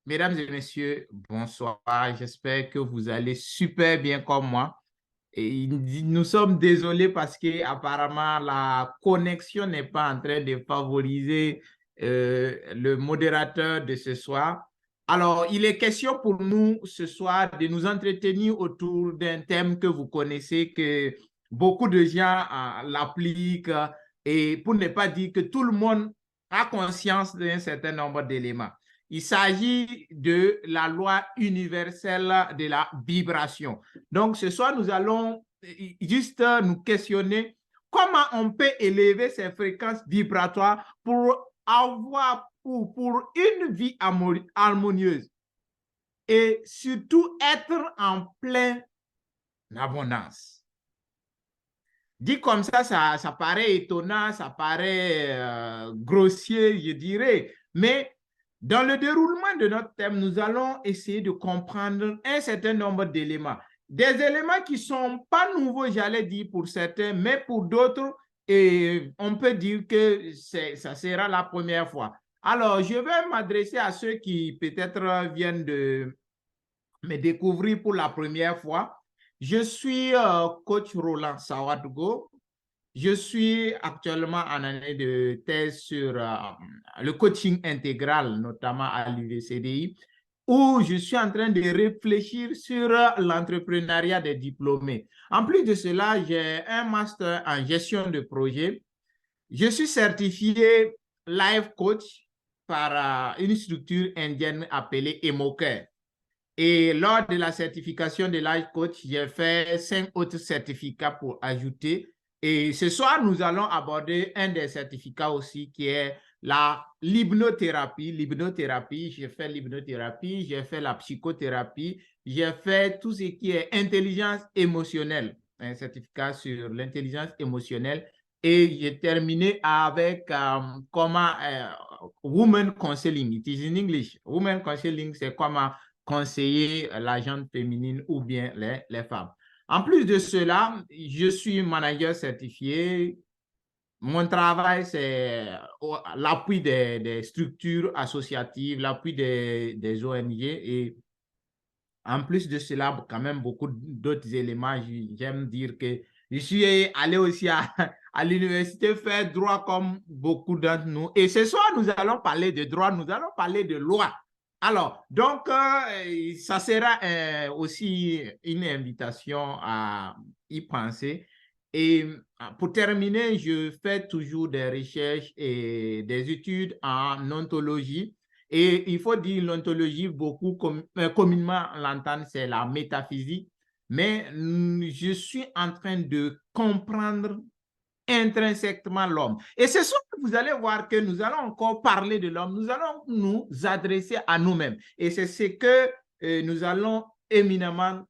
Mesdames et messieurs, bonsoir. J'espère que vous allez super bien comme moi. Et nous sommes désolés parce que apparemment la connexion n'est pas en train de favoriser le modérateur de ce soir. Alors, il est question pour nous ce soir de nous entretenir autour d'un thème que vous connaissez, que beaucoup de gens l'appliquent, et pour ne pas dire que tout le monde a conscience d'un certain nombre d'éléments. Il s'agit de la loi universelle de la vibration. Donc, ce soir, nous allons juste nous questionner comment on peut élever ces fréquences vibratoires pour avoir ou pour une vie harmonieuse et surtout être en pleine abondance. Dit comme ça paraît étonnant, ça paraît grossier, je dirais, mais dans le déroulement de notre thème, nous allons essayer de comprendre un certain nombre d'éléments. Des éléments qui ne sont pas nouveaux, j'allais dire, pour certains, mais pour d'autres, et on peut dire que ça sera la première fois. Alors, je vais m'adresser à ceux qui peut-être viennent de me découvrir pour la première fois. Je suis coach Roland Sawadogo. Je suis actuellement en année de thèse sur le coaching intégral, notamment à l'UVCDI, où je suis en train de réfléchir sur l'entrepreneuriat des diplômés. En plus de cela, j'ai un master en gestion de projet. Je suis certifié life coach par une structure indienne appelée Emoker. Et lors de la certification de life coach, j'ai fait 5 autres certificats pour ajouter. Et ce soir, nous allons aborder un des certificats aussi qui est l'hypnothérapie. L'hypnothérapie, j'ai fait l'hypnothérapie, j'ai fait la psychothérapie, j'ai fait tout ce qui est intelligence émotionnelle, un certificat sur l'intelligence émotionnelle. Et j'ai terminé avec Women Counseling. It is in English. Women Counseling, c'est comment conseiller la gente féminine ou bien les femmes. En plus de cela, je suis manager certifié. Mon travail, c'est l'appui des structures associatives, l'appui des ONG et en plus de cela, quand même beaucoup d'autres éléments. J'aime dire que je suis allé aussi à l'université faire droit comme beaucoup d'entre nous. Et ce soir, nous allons parler de droit, nous allons parler de loi. Alors, donc, ça sera aussi une invitation à y penser. Et pour terminer, je fais toujours des recherches et des études en ontologie. Et il faut dire l'ontologie, beaucoup communément l'entendre, c'est la métaphysique. Mais je suis en train de comprendre intrinsèquement l'homme. Et ce soir, vous allez voir que nous allons encore parler de l'homme. Nous allons nous adresser à nous-mêmes. Et c'est ce que nous allons éminemment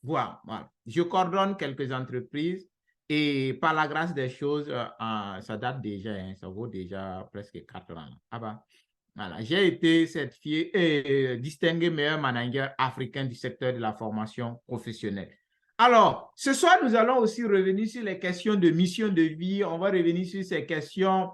voir. Voilà. Je coordonne quelques entreprises et par la grâce des choses, ça date déjà, hein, ça vaut déjà presque 4 ans. Ah bah. Voilà. J'ai été certifié et distingué meilleur manager africain du secteur de la formation professionnelle. Alors, ce soir, nous allons aussi revenir sur les questions de mission de vie. On va revenir sur ces questions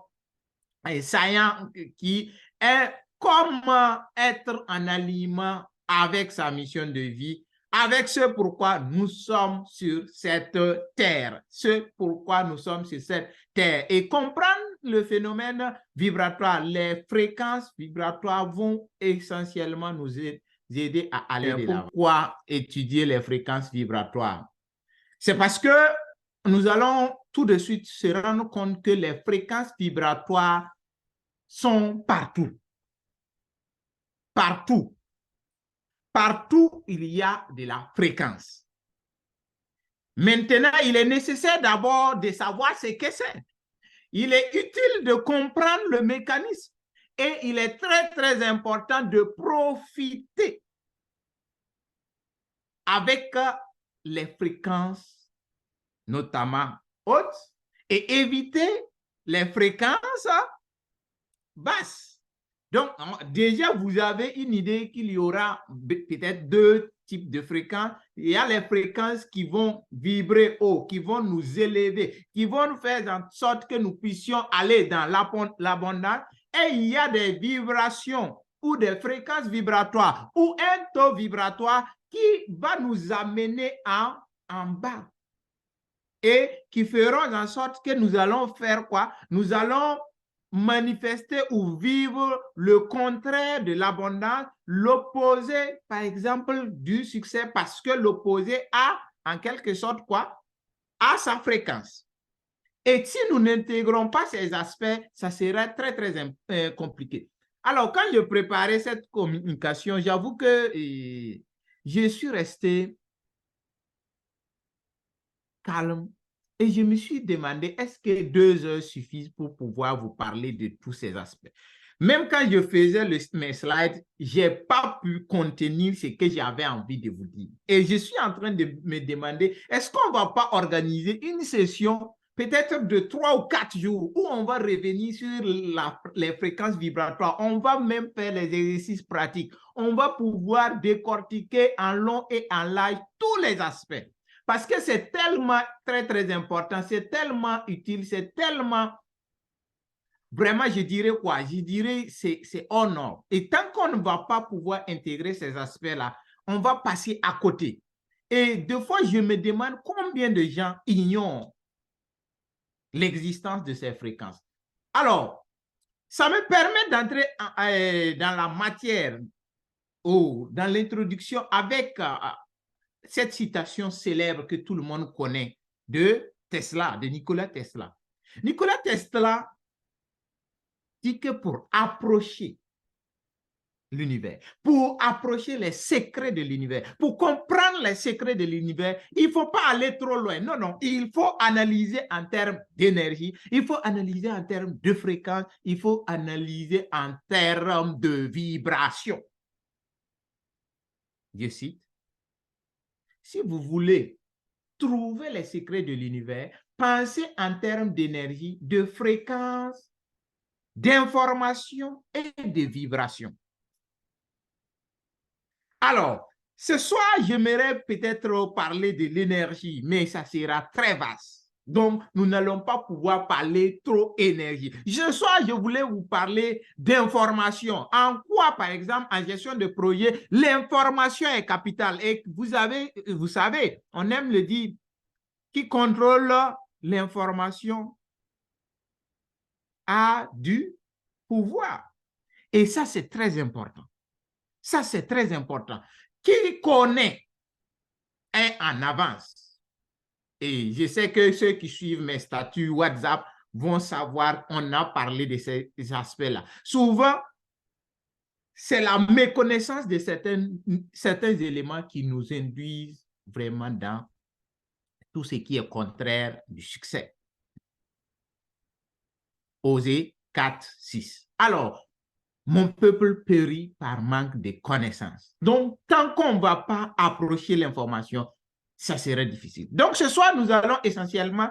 saillantes qui est comment être en alignement avec sa mission de vie, avec ce pourquoi nous sommes sur cette terre, ce pourquoi nous sommes sur cette terre. Et comprendre le phénomène vibratoire, les fréquences vibratoires vont essentiellement nous aider à aller de l'avant. Pourquoi étudier les fréquences vibratoires? C'est parce que nous allons tout de suite se rendre compte que les fréquences vibratoires sont partout. Partout. Partout, il y a de la fréquence. Maintenant, il est nécessaire d'abord de savoir ce que c'est. Il est utile de comprendre le mécanisme et il est très, très important de profiter avec les fréquences, notamment hautes, et éviter les fréquences basses. Donc, déjà, vous avez une idée qu'il y aura peut-être 2 types de fréquences. Il y a les fréquences qui vont vibrer haut, qui vont nous élever, qui vont nous faire en sorte que nous puissions aller dans l'abondance. Et il y a des vibrations ou des fréquences vibratoires ou un taux vibratoire qui va nous amener en bas et qui feront en sorte que nous allons faire quoi? Nous allons manifester ou vivre le contraire de l'abondance, l'opposé, par exemple, du succès, parce que l'opposé a, en quelque sorte, quoi? A sa fréquence. Et si nous n'intégrons pas ces aspects, ça sera très, très compliqué. Alors, quand je préparais cette communication, j'avoue que je suis resté calme et je me suis demandé, est-ce que 2 heures suffisent pour pouvoir vous parler de tous ces aspects? Même quand je faisais mes slides, je n'ai pas pu contenir ce que j'avais envie de vous dire. Et je suis en train de me demander, est-ce qu'on ne va pas organiser une session peut-être de 3 ou 4 jours où on va revenir sur les fréquences vibratoires, on va même faire les exercices pratiques, on va pouvoir décortiquer en long et en large tous les aspects. Parce que c'est tellement très, très important, c'est tellement utile, c'est tellement, vraiment, je dirais quoi? Je dirais c'est hors norme. Et tant qu'on ne va pas pouvoir intégrer ces aspects-là, on va passer à côté. Et des fois, je me demande combien de gens ignorent l'existence de ces fréquences. Alors, ça me permet d'entrer dans la matière ou dans l'introduction avec cette citation célèbre que tout le monde connaît de Tesla, de Nikola Tesla. Nikola Tesla dit que pour approcher l'univers, pour approcher les secrets de l'univers, pour comprendre les secrets de l'univers, il ne faut pas aller trop loin. Non, non, il faut analyser en termes d'énergie, il faut analyser en termes de fréquence, il faut analyser en termes de vibration. Je cite, si vous voulez trouver les secrets de l'univers, pensez en termes d'énergie, de fréquence, d'information et de vibration. Alors, ce soir, j'aimerais peut-être parler de l'énergie, mais ça sera très vaste. Donc, nous n'allons pas pouvoir parler trop énergie. Ce soir, je voulais vous parler d'information. En quoi, par exemple, en gestion de projet, l'information est capitale. Et vous savez, on aime le dire, qui contrôle l'information a du pouvoir. Et ça, c'est très important. Ça, c'est très important. Qui connaît est en avance. Et je sais que ceux qui suivent mes statuts WhatsApp vont savoir, on a parlé de ces aspects-là. Souvent, c'est la méconnaissance de certains éléments qui nous induisent vraiment dans tout ce qui est contraire du succès. Osée 4, 6. Alors, mon peuple périt par manque de connaissances. Donc, tant qu'on ne va pas approcher l'information, ça serait difficile. Donc, ce soir, nous allons essentiellement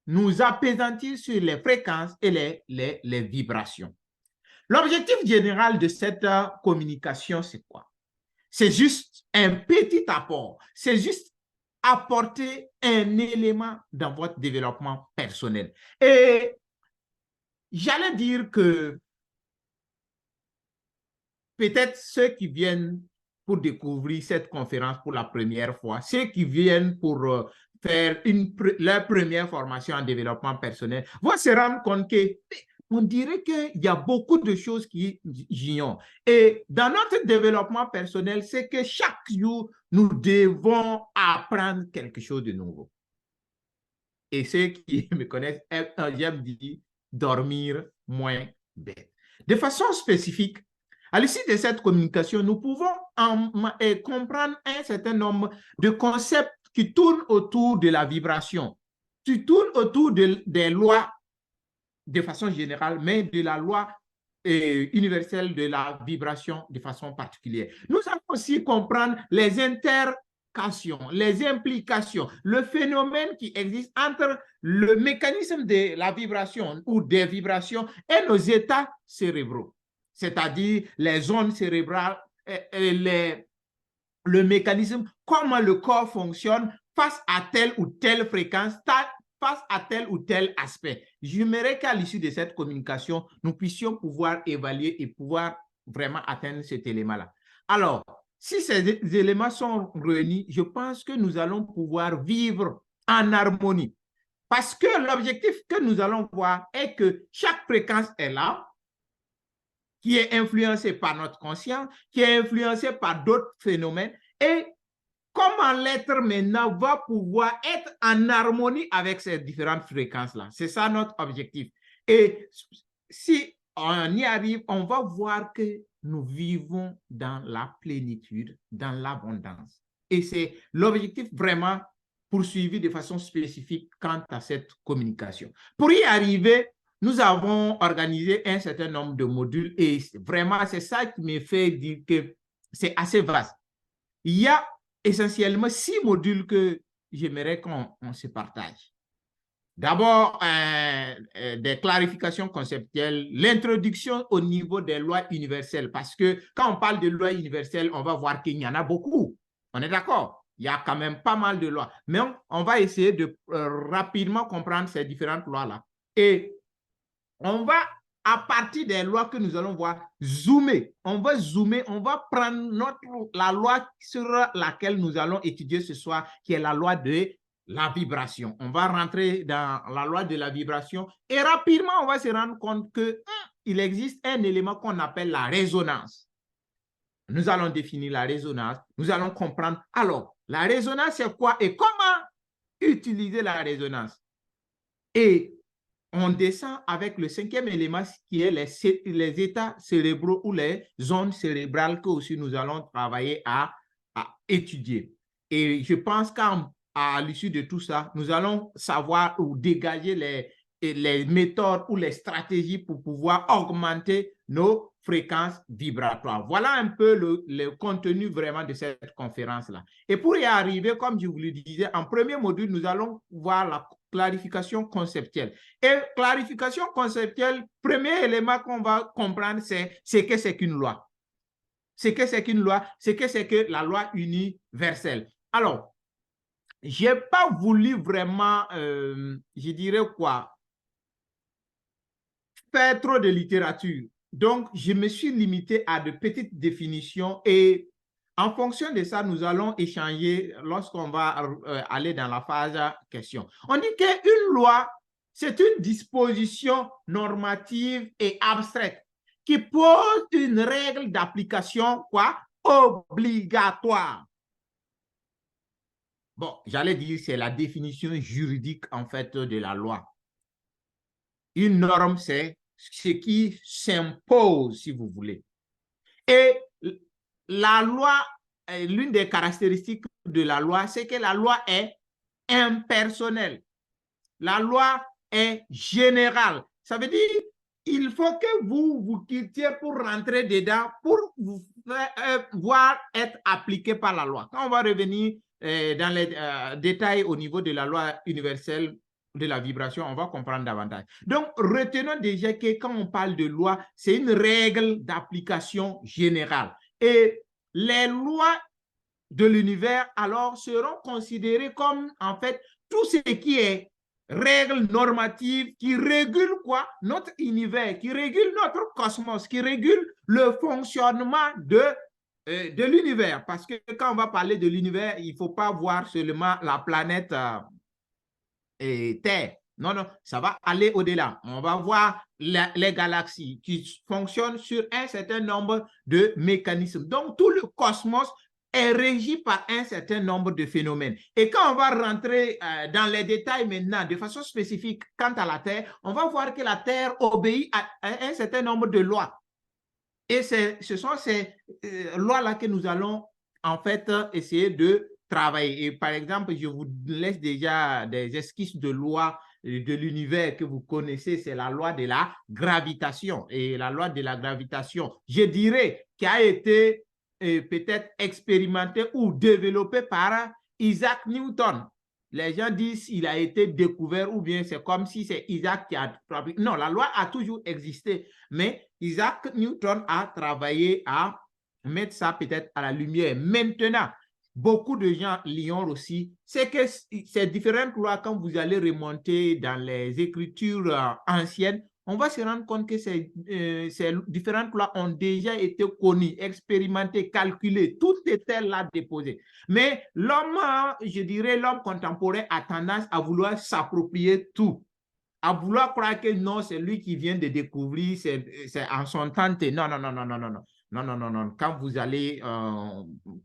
nous appesantir sur les fréquences et les vibrations. L'objectif général de cette communication, c'est quoi? C'est juste un petit apport. C'est juste apporter un élément dans votre développement personnel. Et j'allais dire que peut-être ceux qui viennent pour découvrir cette conférence pour la première fois, ceux qui viennent pour faire leur première formation en développement personnel, vont se rendre compte qu'on dirait qu'il y a beaucoup de choses qui ignorent. Et dans notre développement personnel, c'est que chaque jour, nous devons apprendre quelque chose de nouveau. Et ceux qui me connaissent, j'aime dire dormir moins bête. De façon spécifique, à l'issue de cette communication, nous pouvons comprendre un certain nombre de concepts qui tournent autour de la vibration, qui tournent autour des lois de façon générale, mais de la loi universelle de la vibration de façon particulière. Nous allons aussi comprendre les interactions, les implications, le phénomène qui existe entre le mécanisme de la vibration ou des vibrations et nos états cérébraux, c'est-à-dire les zones cérébrales, le mécanisme, comment le corps fonctionne face à telle ou telle fréquence, face à tel ou tel aspect. J'aimerais qu'à l'issue de cette communication, nous puissions pouvoir évaluer et pouvoir vraiment atteindre cet élément-là. Alors, si ces éléments sont réunis, je pense que nous allons pouvoir vivre en harmonie. Parce que l'objectif que nous allons voir est que chaque fréquence est là, qui est influencée par notre conscience, qui est influencée par d'autres phénomènes, et comment l'être maintenant va pouvoir être en harmonie avec ces différentes fréquences-là. C'est ça notre objectif. Et si on y arrive, on va voir que nous vivons dans la plénitude, dans l'abondance. Et c'est l'objectif vraiment poursuivi de façon spécifique quant à cette communication. Pour y arriver, nous avons organisé un certain nombre de modules et vraiment, c'est ça qui me fait dire que c'est assez vaste. Il y a essentiellement 6 modules que j'aimerais qu'on se partage. D'abord, des clarifications conceptuelles, l'introduction au niveau des lois universelles, parce que quand on parle de lois universelles, on va voir qu'il y en a beaucoup. On est d'accord? Il y a quand même pas mal de lois. Mais on va essayer de rapidement comprendre ces différentes lois-là. Et on va, à partir des lois que nous allons voir, zoomer. On va zoomer, on va prendre la loi sur laquelle nous allons étudier ce soir, qui est la loi de la vibration. On va rentrer dans la loi de la vibration et rapidement, on va se rendre compte qu'il existe un élément qu'on appelle la résonance. Nous allons définir la résonance, nous allons comprendre. Alors, la résonance, c'est quoi et comment utiliser la résonance? Et on descend avec le 5e élément qui est les états cérébraux ou les zones cérébrales que aussi nous allons travailler à étudier. Et je pense qu'à l'issue de tout ça, nous allons savoir ou dégager les méthodes ou les stratégies pour pouvoir augmenter nos fréquences vibratoires. Voilà un peu le contenu vraiment de cette conférence-là. Et pour y arriver, comme je vous le disais, en premier module, nous allons voir la clarification conceptuelle. Et clarification conceptuelle, premier élément qu'on va comprendre, c'est ce que c'est qu'une loi. Ce que c'est qu'une loi, ce que c'est que la loi universelle. Alors, je n'ai pas voulu vraiment, je dirais quoi, faire trop de littérature. Donc, je me suis limité à de petites définitions et en fonction de ça, nous allons échanger lorsqu'on va aller dans la phase question. On dit qu'une loi, c'est une disposition normative et abstraite qui pose une règle d'application quoi, obligatoire. Bon, j'allais dire c'est la définition juridique en fait de la loi. Une norme, c'est ce qui s'impose, si vous voulez. Et la loi, l'une des caractéristiques de la loi, c'est que la loi est impersonnelle. La loi est générale. Ça veut dire il faut que vous quittiez pour rentrer dedans, pour vous voir être appliqué par la loi. Quand on va revenir dans les détails au niveau de la loi universelle de la vibration, on va comprendre davantage. Donc, retenons déjà que quand on parle de loi, c'est une règle d'application générale. Et les lois de l'univers, alors, seront considérées comme, en fait, tout ce qui est règles normatives qui régulent quoi? Notre univers, qui régulent notre cosmos, qui régulent le fonctionnement de l'univers. Parce que quand on va parler de l'univers, il ne faut pas voir seulement la planète Terre. Non, non, ça va aller au-delà. On va voir les galaxies qui fonctionnent sur un certain nombre de mécanismes. Donc, tout le cosmos est régi par un certain nombre de phénomènes. Et quand on va rentrer dans les détails maintenant, de façon spécifique, quant à la Terre, on va voir que la Terre obéit à un certain nombre de lois. Et ce sont ces lois-là que nous allons en fait essayer de travailler. Et par exemple, je vous laisse déjà des esquisses de lois de l'univers que vous connaissez, c'est la loi de la gravitation. Et la loi de la gravitation, je dirais, qui a été peut-être expérimentée ou développée par Isaac Newton. Les gens disent qu'il a été découvert ou bien c'est comme si c'est Isaac qui a... Non, la loi a toujours existé, mais Isaac Newton a travaillé à mettre ça peut-être à la lumière. Maintenant, beaucoup de gens l'ignorent aussi, c'est que ces différentes lois, quand vous allez remonter dans les écritures anciennes, on va se rendre compte que ces différentes lois ont déjà été connues, expérimentées, calculées, tout était là déposé. Mais l'homme, je dirais, l'homme contemporain a tendance à vouloir s'approprier tout, à vouloir croire que non, c'est lui qui vient de découvrir, c'est en son temps. Non, non, non, non, non, non, non. Non, non, non, non. Quand vous allez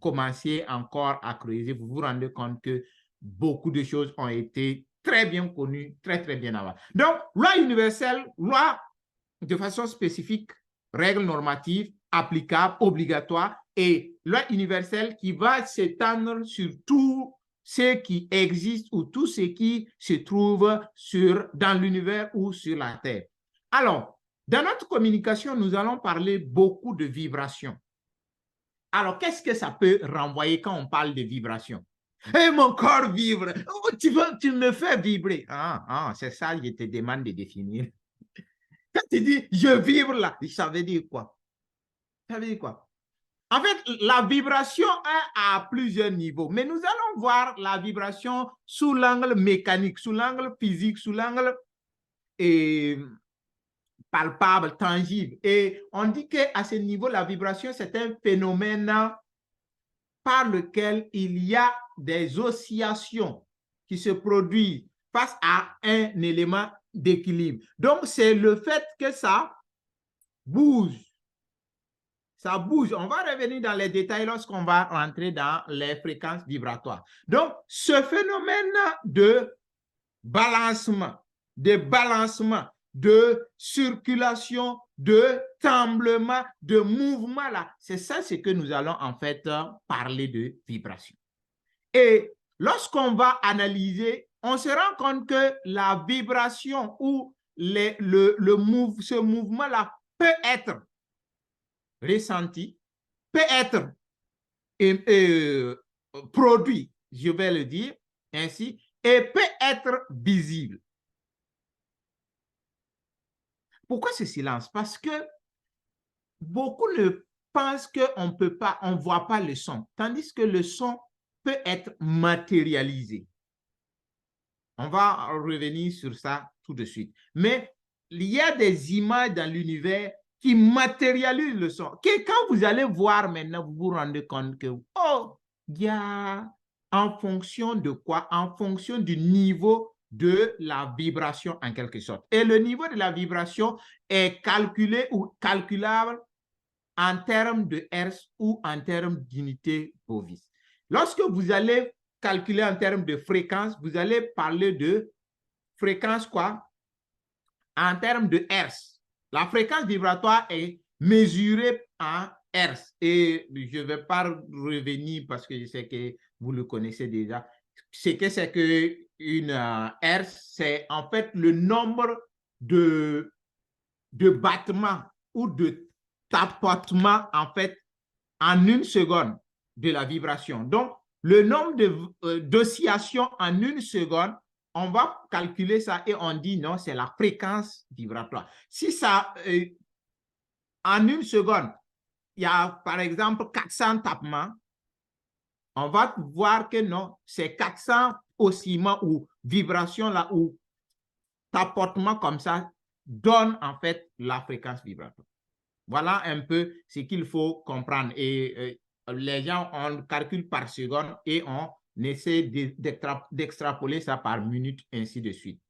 commencer encore à creuser, vous vous rendez compte que beaucoup de choses ont été très bien connues, très, très bien avant. Donc, loi universelle, loi de façon spécifique, règles normatives, applicables, obligatoires, et loi universelle qui va s'étendre sur tout ce qui existe ou tout ce qui se trouve dans l'univers ou sur la Terre. Alors, dans notre communication, nous allons parler beaucoup de vibrations. Alors, qu'est-ce que ça peut renvoyer quand on parle de vibrations? Eh, mon corps vibre. Oh, tu me fais vibrer. C'est ça, je te demande de définir. Quand tu dis je vibre là, ça veut dire quoi? Ça veut dire quoi? En fait, la vibration est à plusieurs niveaux, mais nous allons voir la vibration sous l'angle mécanique, sous l'angle physique, sous l'angle palpable, tangible. Et on dit qu'à ce niveau, la vibration, c'est un phénomène par lequel il y a des oscillations qui se produisent face à un élément d'équilibre. Donc, c'est le fait que ça bouge. Ça bouge. On va revenir dans les détails lorsqu'on va rentrer dans les fréquences vibratoires. Donc, ce phénomène de balancement, de circulation, de tremblement, de mouvement, là, c'est ça ce que nous allons en fait parler de vibration. Et lorsqu'on va analyser, on se rend compte que la vibration ou ce mouvement-là peut être ressenti, peut être produit, je vais le dire ainsi, et peut être visible. Pourquoi ce silence? Parce que beaucoup ne pensent qu'on ne peut pas, on ne voit pas le son, tandis que le son peut être matérialisé. On va revenir sur ça tout de suite. Mais il y a des images dans l'univers qui matérialisent le son. Que quand vous allez voir maintenant, vous vous rendez compte que, oh, il y a en fonction de quoi? En fonction du niveau de la vibration en quelque sorte. Et le niveau de la vibration est calculé ou calculable en termes de hertz ou en termes d'unité Bovis. Lorsque vous allez calculer en termes de fréquence, vous allez parler de fréquence quoi? En termes de hertz. La fréquence vibratoire est mesurée en hertz. Et je ne vais pas revenir parce que je sais que vous le connaissez déjà. C'est que une hertz, c'est en fait le nombre de battements ou de tapotements en fait en une seconde de la vibration. Donc, le nombre d'oscillations en une seconde, on va calculer ça et on dit non, c'est la fréquence vibratoire. Si ça, en une seconde, il y a par exemple 400 tapements, on va voir que non, c'est 400 oscillements ou vibrations là, ou tapotements comme ça, donnent en fait la fréquence vibratoire. Voilà un peu ce qu'il faut comprendre. Et les gens, on calcule par seconde et on essaie d'extrapoler ça par minute, ainsi de suite.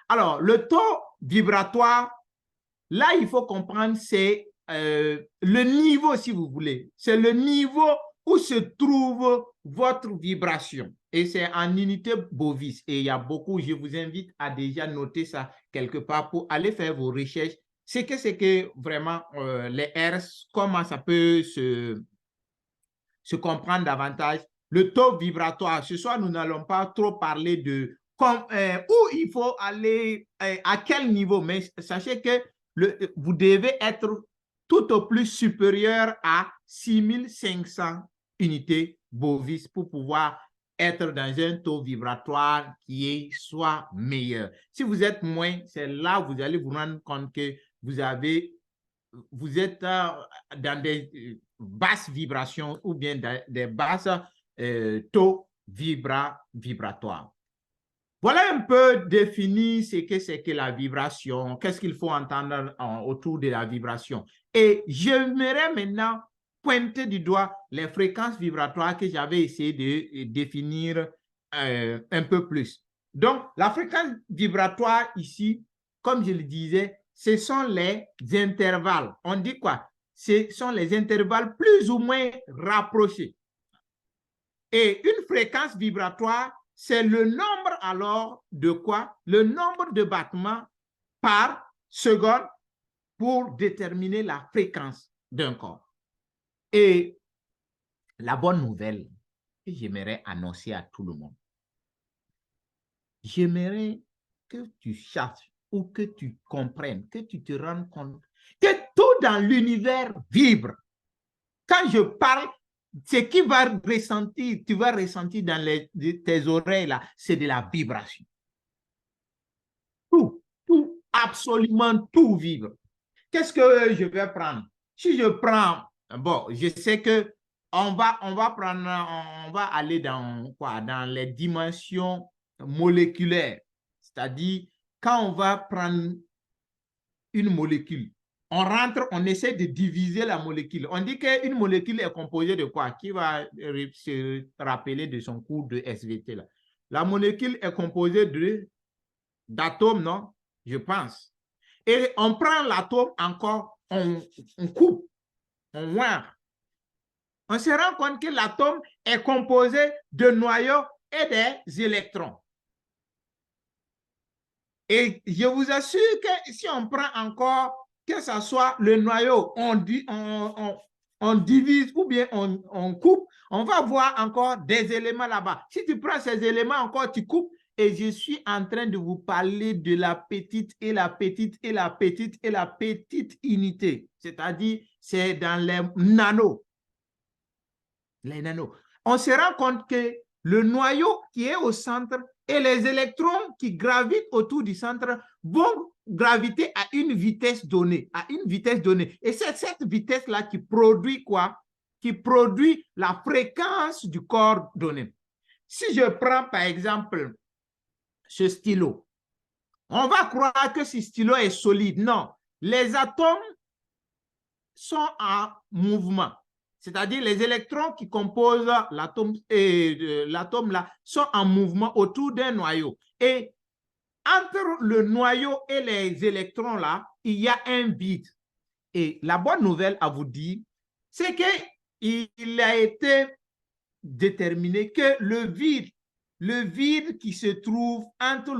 Alors, le taux vibratoire, là, il faut comprendre, c'est le niveau, si vous voulez. C'est le niveau où se trouve votre vibration. Et c'est en unité Bovis. Et il y a beaucoup, je vous invite à déjà noter ça quelque part pour aller faire vos recherches. C'est que vraiment les hertz, comment ça peut se comprendre davantage. Le taux vibratoire, ce soir, nous n'allons pas trop parler de où il faut aller, à quel niveau, mais sachez que vous devez être tout au plus supérieur à 6500 unités Bovis pour pouvoir être dans un taux vibratoire qui soit meilleur. Si vous êtes moins, c'est là où vous allez vous rendre compte que vous êtes dans des basses vibrations ou bien des basses taux vibratoires. Voilà un peu défini ce que c'est que la vibration, qu'est-ce qu'il faut entendre autour de la vibration. Et j'aimerais maintenant pointer du doigt les fréquences vibratoires que j'avais essayé de définir un peu plus. Donc, la fréquence vibratoire ici, comme je le disais, ce sont les intervalles. On dit quoi? Ce sont les intervalles plus ou moins rapprochés. Et une fréquence vibratoire, c'est le nombre alors de quoi? Le nombre de battements par seconde pour déterminer la fréquence d'un corps. Et la bonne nouvelle que j'aimerais annoncer à tout le monde, j'aimerais que tu saches ou que tu comprennes, que tu te rendes compte que tout dans l'univers vibre. Quand je parle, ce qui va ressentir, tu vas ressentir dans tes oreilles là, c'est de la vibration. Tout, absolument tout vibre. Qu'est-ce que je vais prendre? Si je prends, bon, je sais que on va aller dans quoi? Dans les dimensions moléculaires. C'est-à-dire, quand on va prendre une molécule, on rentre, on essaie de diviser la molécule. On dit qu'une molécule est composée de quoi? Qui va se rappeler de son cours de SVT là. La molécule est composée d'atomes, non? Je pense. Et on prend l'atome encore, on coupe, on moire. On se rend compte que l'atome est composé de noyaux et des électrons. Et je vous assure que si on prend encore, que ce soit le noyau, on divise ou bien on coupe, on va voir encore des éléments là-bas. Si tu prends ces éléments encore, tu coupes, et je suis en train de vous parler de la petite et la petite et la petite et la petite unité. C'est-à-dire, c'est dans les nanos. Les nanos. On se rend compte que le noyau qui est au centre et les électrons qui gravitent autour du centre vont graviter à une vitesse donnée, Et c'est cette vitesse-là qui produit quoi? Qui produit la fréquence du corps donné. Si je prends par exemple ce stylo, on va croire que ce stylo est solide. Non, les atomes sont en mouvement. C'est-à-dire les électrons qui composent l'atome là sont en mouvement autour d'un noyau. Et entre le noyau et les électrons là, il y a un vide. Et la bonne nouvelle à vous dire, c'est qu'il a été déterminé que le vide qui se trouve entre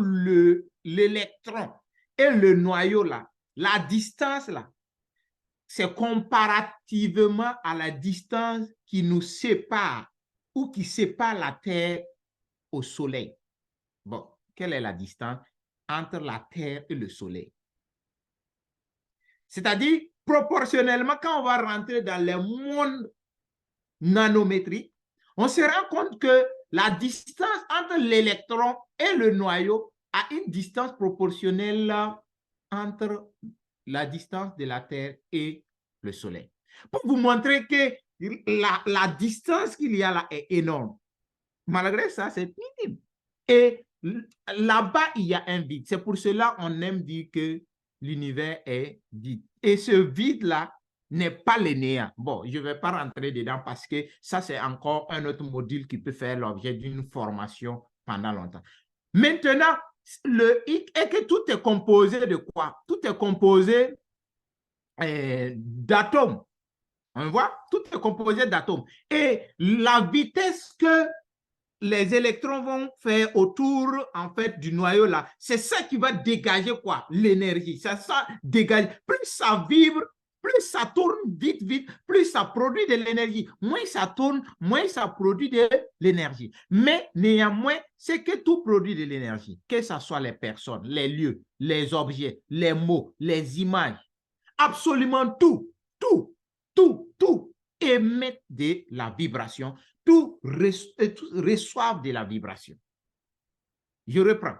l'électron et le noyau là, la distance là, c'est comparativement à la distance qui nous sépare ou qui sépare la Terre au Soleil. Bon, quelle est la distance entre la Terre et le Soleil? C'est-à-dire, proportionnellement, quand on va rentrer dans les mondes nanométriques, on se rend compte que la distance entre l'électron et le noyau a une distance proportionnelle entre la distance de la Terre et le Soleil. Pour vous montrer que la distance qu'il y a là est énorme. Malgré ça, c'est minime. Et là-bas, il y a un vide. C'est pour cela qu'on aime dire que l'univers est vide. Et ce vide-là n'est pas le néant. Bon, je ne vais pas rentrer dedans parce que ça, c'est encore un autre module qui peut faire l'objet d'une formation pendant longtemps. Maintenant, le hic est que tout est composé de quoi? Tout est composé d'atomes. On voit, tout est composé d'atomes. Et la vitesse que les électrons vont faire autour en fait du noyau là, c'est ça qui va dégager quoi? L'énergie. Ça dégage. Plus ça vibre, plus ça tourne vite, plus ça produit de l'énergie. Moins ça tourne, moins ça produit de l'énergie. Mais néanmoins, c'est que tout produit de l'énergie. Que ce soit les personnes, les lieux, les objets, les mots, les images. Absolument tout émet de la vibration. Tout reçoivent de la vibration. Je reprends.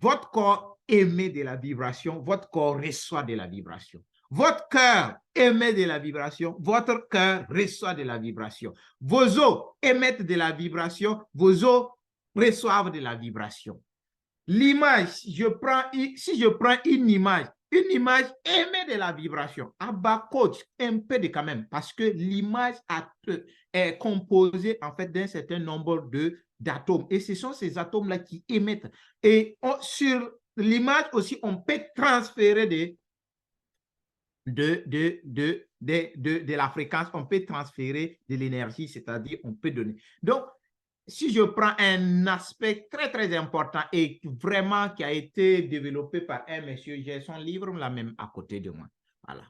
Votre corps émet de la vibration, votre corps reçoit de la vibration. Votre cœur émet de la vibration, votre cœur reçoit de la vibration. Vos os émettent de la vibration, vos os reçoivent de la vibration. L'image, si je prends une image émet de la vibration. À bas coach, un peu de quand même, parce que l'image est composée en fait d'un certain nombre d'atomes. Et ce sont ces atomes-là qui émettent. Et sur l'image aussi, on peut transférer de la fréquence, on peut transférer de l'énergie, c'est-à-dire on peut donner. Donc, si je prends un aspect très, très important et vraiment qui a été développé par un monsieur, j'ai son livre là même à côté de moi. Voilà.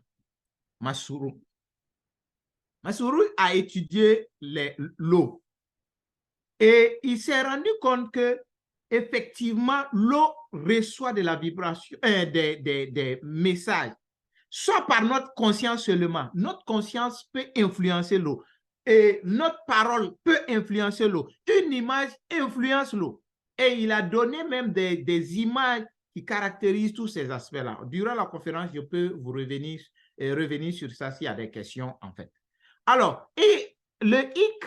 Masaru. Masaru a étudié l'eau et il s'est rendu compte que effectivement, l'eau reçoit de la vibration, des messages, soit par notre conscience seulement. Notre conscience peut influencer l'eau. Et notre parole peut influencer l'eau. Une image influence l'eau. Et il a donné même des images qui caractérisent tous ces aspects-là. Durant la conférence, je peux vous revenir sur ça s'il y a des questions, en fait. Alors, et le hic,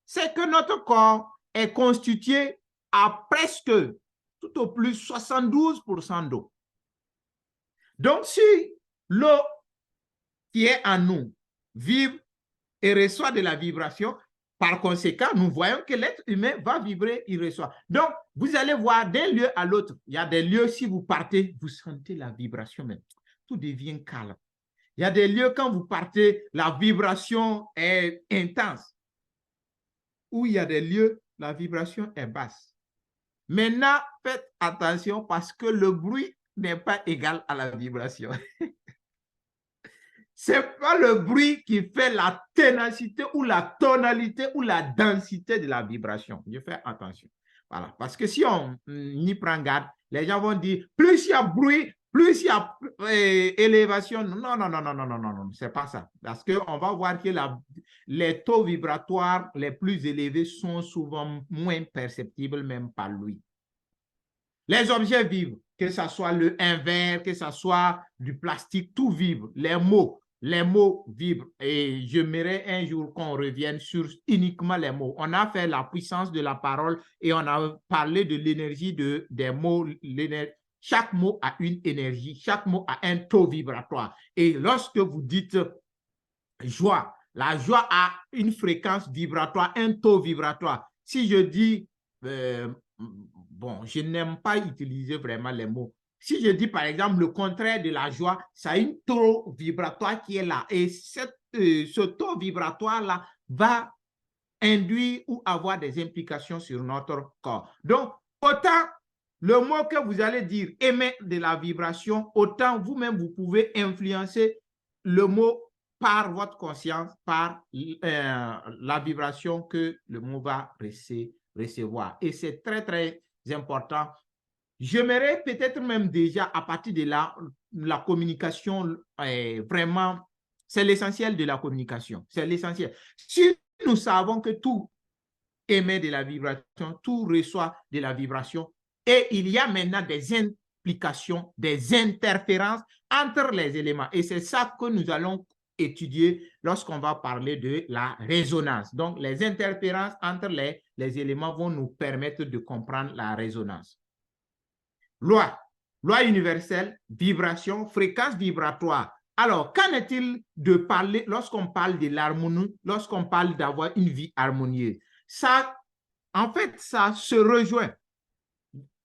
c'est que notre corps est constitué à presque, tout au plus, 72% d'eau. Donc, si l'eau qui est en nous vibre et reçoit de la vibration, par conséquent, nous voyons que l'être humain va vibrer, il reçoit. Donc, vous allez voir d'un lieu à l'autre. Il y a des lieux, si vous partez, vous sentez la vibration même. Tout devient calme. Il y a des lieux, quand vous partez, la vibration est intense. Ou il y a des lieux, la vibration est basse. Maintenant, faites attention parce que le bruit n'est pas égal à la vibration. Ce n'est pas le bruit qui fait la ténacité ou la tonalité ou la densité de la vibration. Je fais attention. Voilà. Parce que si on y prend garde, les gens vont dire, plus il y a bruit, plus il y a élévation. Non, non, non, non, non, non, non, non, c'est pas ça. Parce qu'on va voir que les taux vibratoires les plus élevés sont souvent moins perceptibles même par lui. Les objets vibrent, que ce soit un verre, que ce soit du plastique, tout vibre. Les mots vibrent. Et j'aimerais un jour qu'on revienne sur uniquement les mots. On a fait la puissance de la parole et on a parlé de l'énergie des mots. Chaque mot a une énergie, chaque mot a un taux vibratoire. Et lorsque vous dites joie, la joie a une fréquence vibratoire, un taux vibratoire. Si je dis bon, je n'aime pas utiliser vraiment les mots. Si je dis par exemple le contraire de la joie, ça a une taux vibratoire qui est là. Et ce taux vibratoire-là va induire ou avoir des implications sur notre corps. Donc, autant le mot que vous allez dire émet de la vibration, autant vous-même vous pouvez influencer le mot par votre conscience, par la vibration que le mot va recevoir. Et c'est très, très important. J'aimerais peut-être même déjà, à partir de là, la communication, vraiment, c'est l'essentiel de la communication. C'est l'essentiel. Si nous savons que tout émet de la vibration, tout reçoit de la vibration, et il y a maintenant des implications, des interférences entre les éléments. Et c'est ça que nous allons étudier lorsqu'on va parler de la résonance. Donc, les interférences entre les éléments vont nous permettre de comprendre la résonance. Loi universelle, vibration, fréquence vibratoire. Alors, qu'en est-il de parler, lorsqu'on parle de l'harmonie, lorsqu'on parle d'avoir une vie harmonieuse? Ça, en fait, ça se rejoint.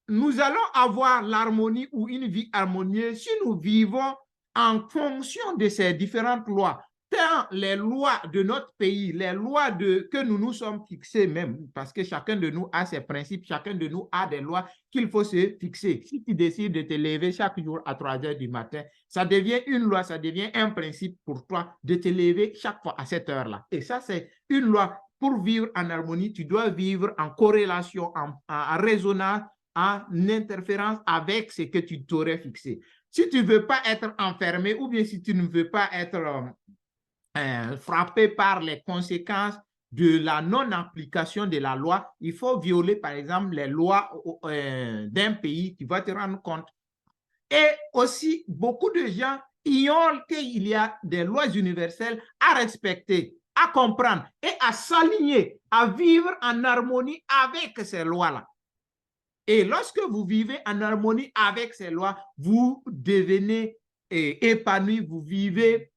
Nous allons avoir l'harmonie ou une vie harmonieuse si nous vivons en fonction de ces différentes lois. Tant les lois de notre pays, les lois que nous nous sommes fixées même, parce que chacun de nous a ses principes, chacun de nous a des lois qu'il faut se fixer. Si tu décides de te lever chaque jour à 3 heures du matin, ça devient une loi, ça devient un principe pour toi de te lever chaque fois à cette heure-là. Et ça, c'est une loi. Pour vivre en harmonie, tu dois vivre en corrélation, en résonance, en interférence avec ce que tu t'aurais fixé. Si tu ne veux pas être enfermé ou bien si tu ne veux pas être frappé par les conséquences de la non-application de la loi, il faut violer par exemple les lois d'un pays, tu vas te rendre compte. Et aussi, beaucoup de gens ignorent qu'il y a des lois universelles à respecter, à comprendre et à s'aligner, à vivre en harmonie avec ces lois-là. Et lorsque vous vivez en harmonie avec ces lois, vous devenez épanoui, vous vivez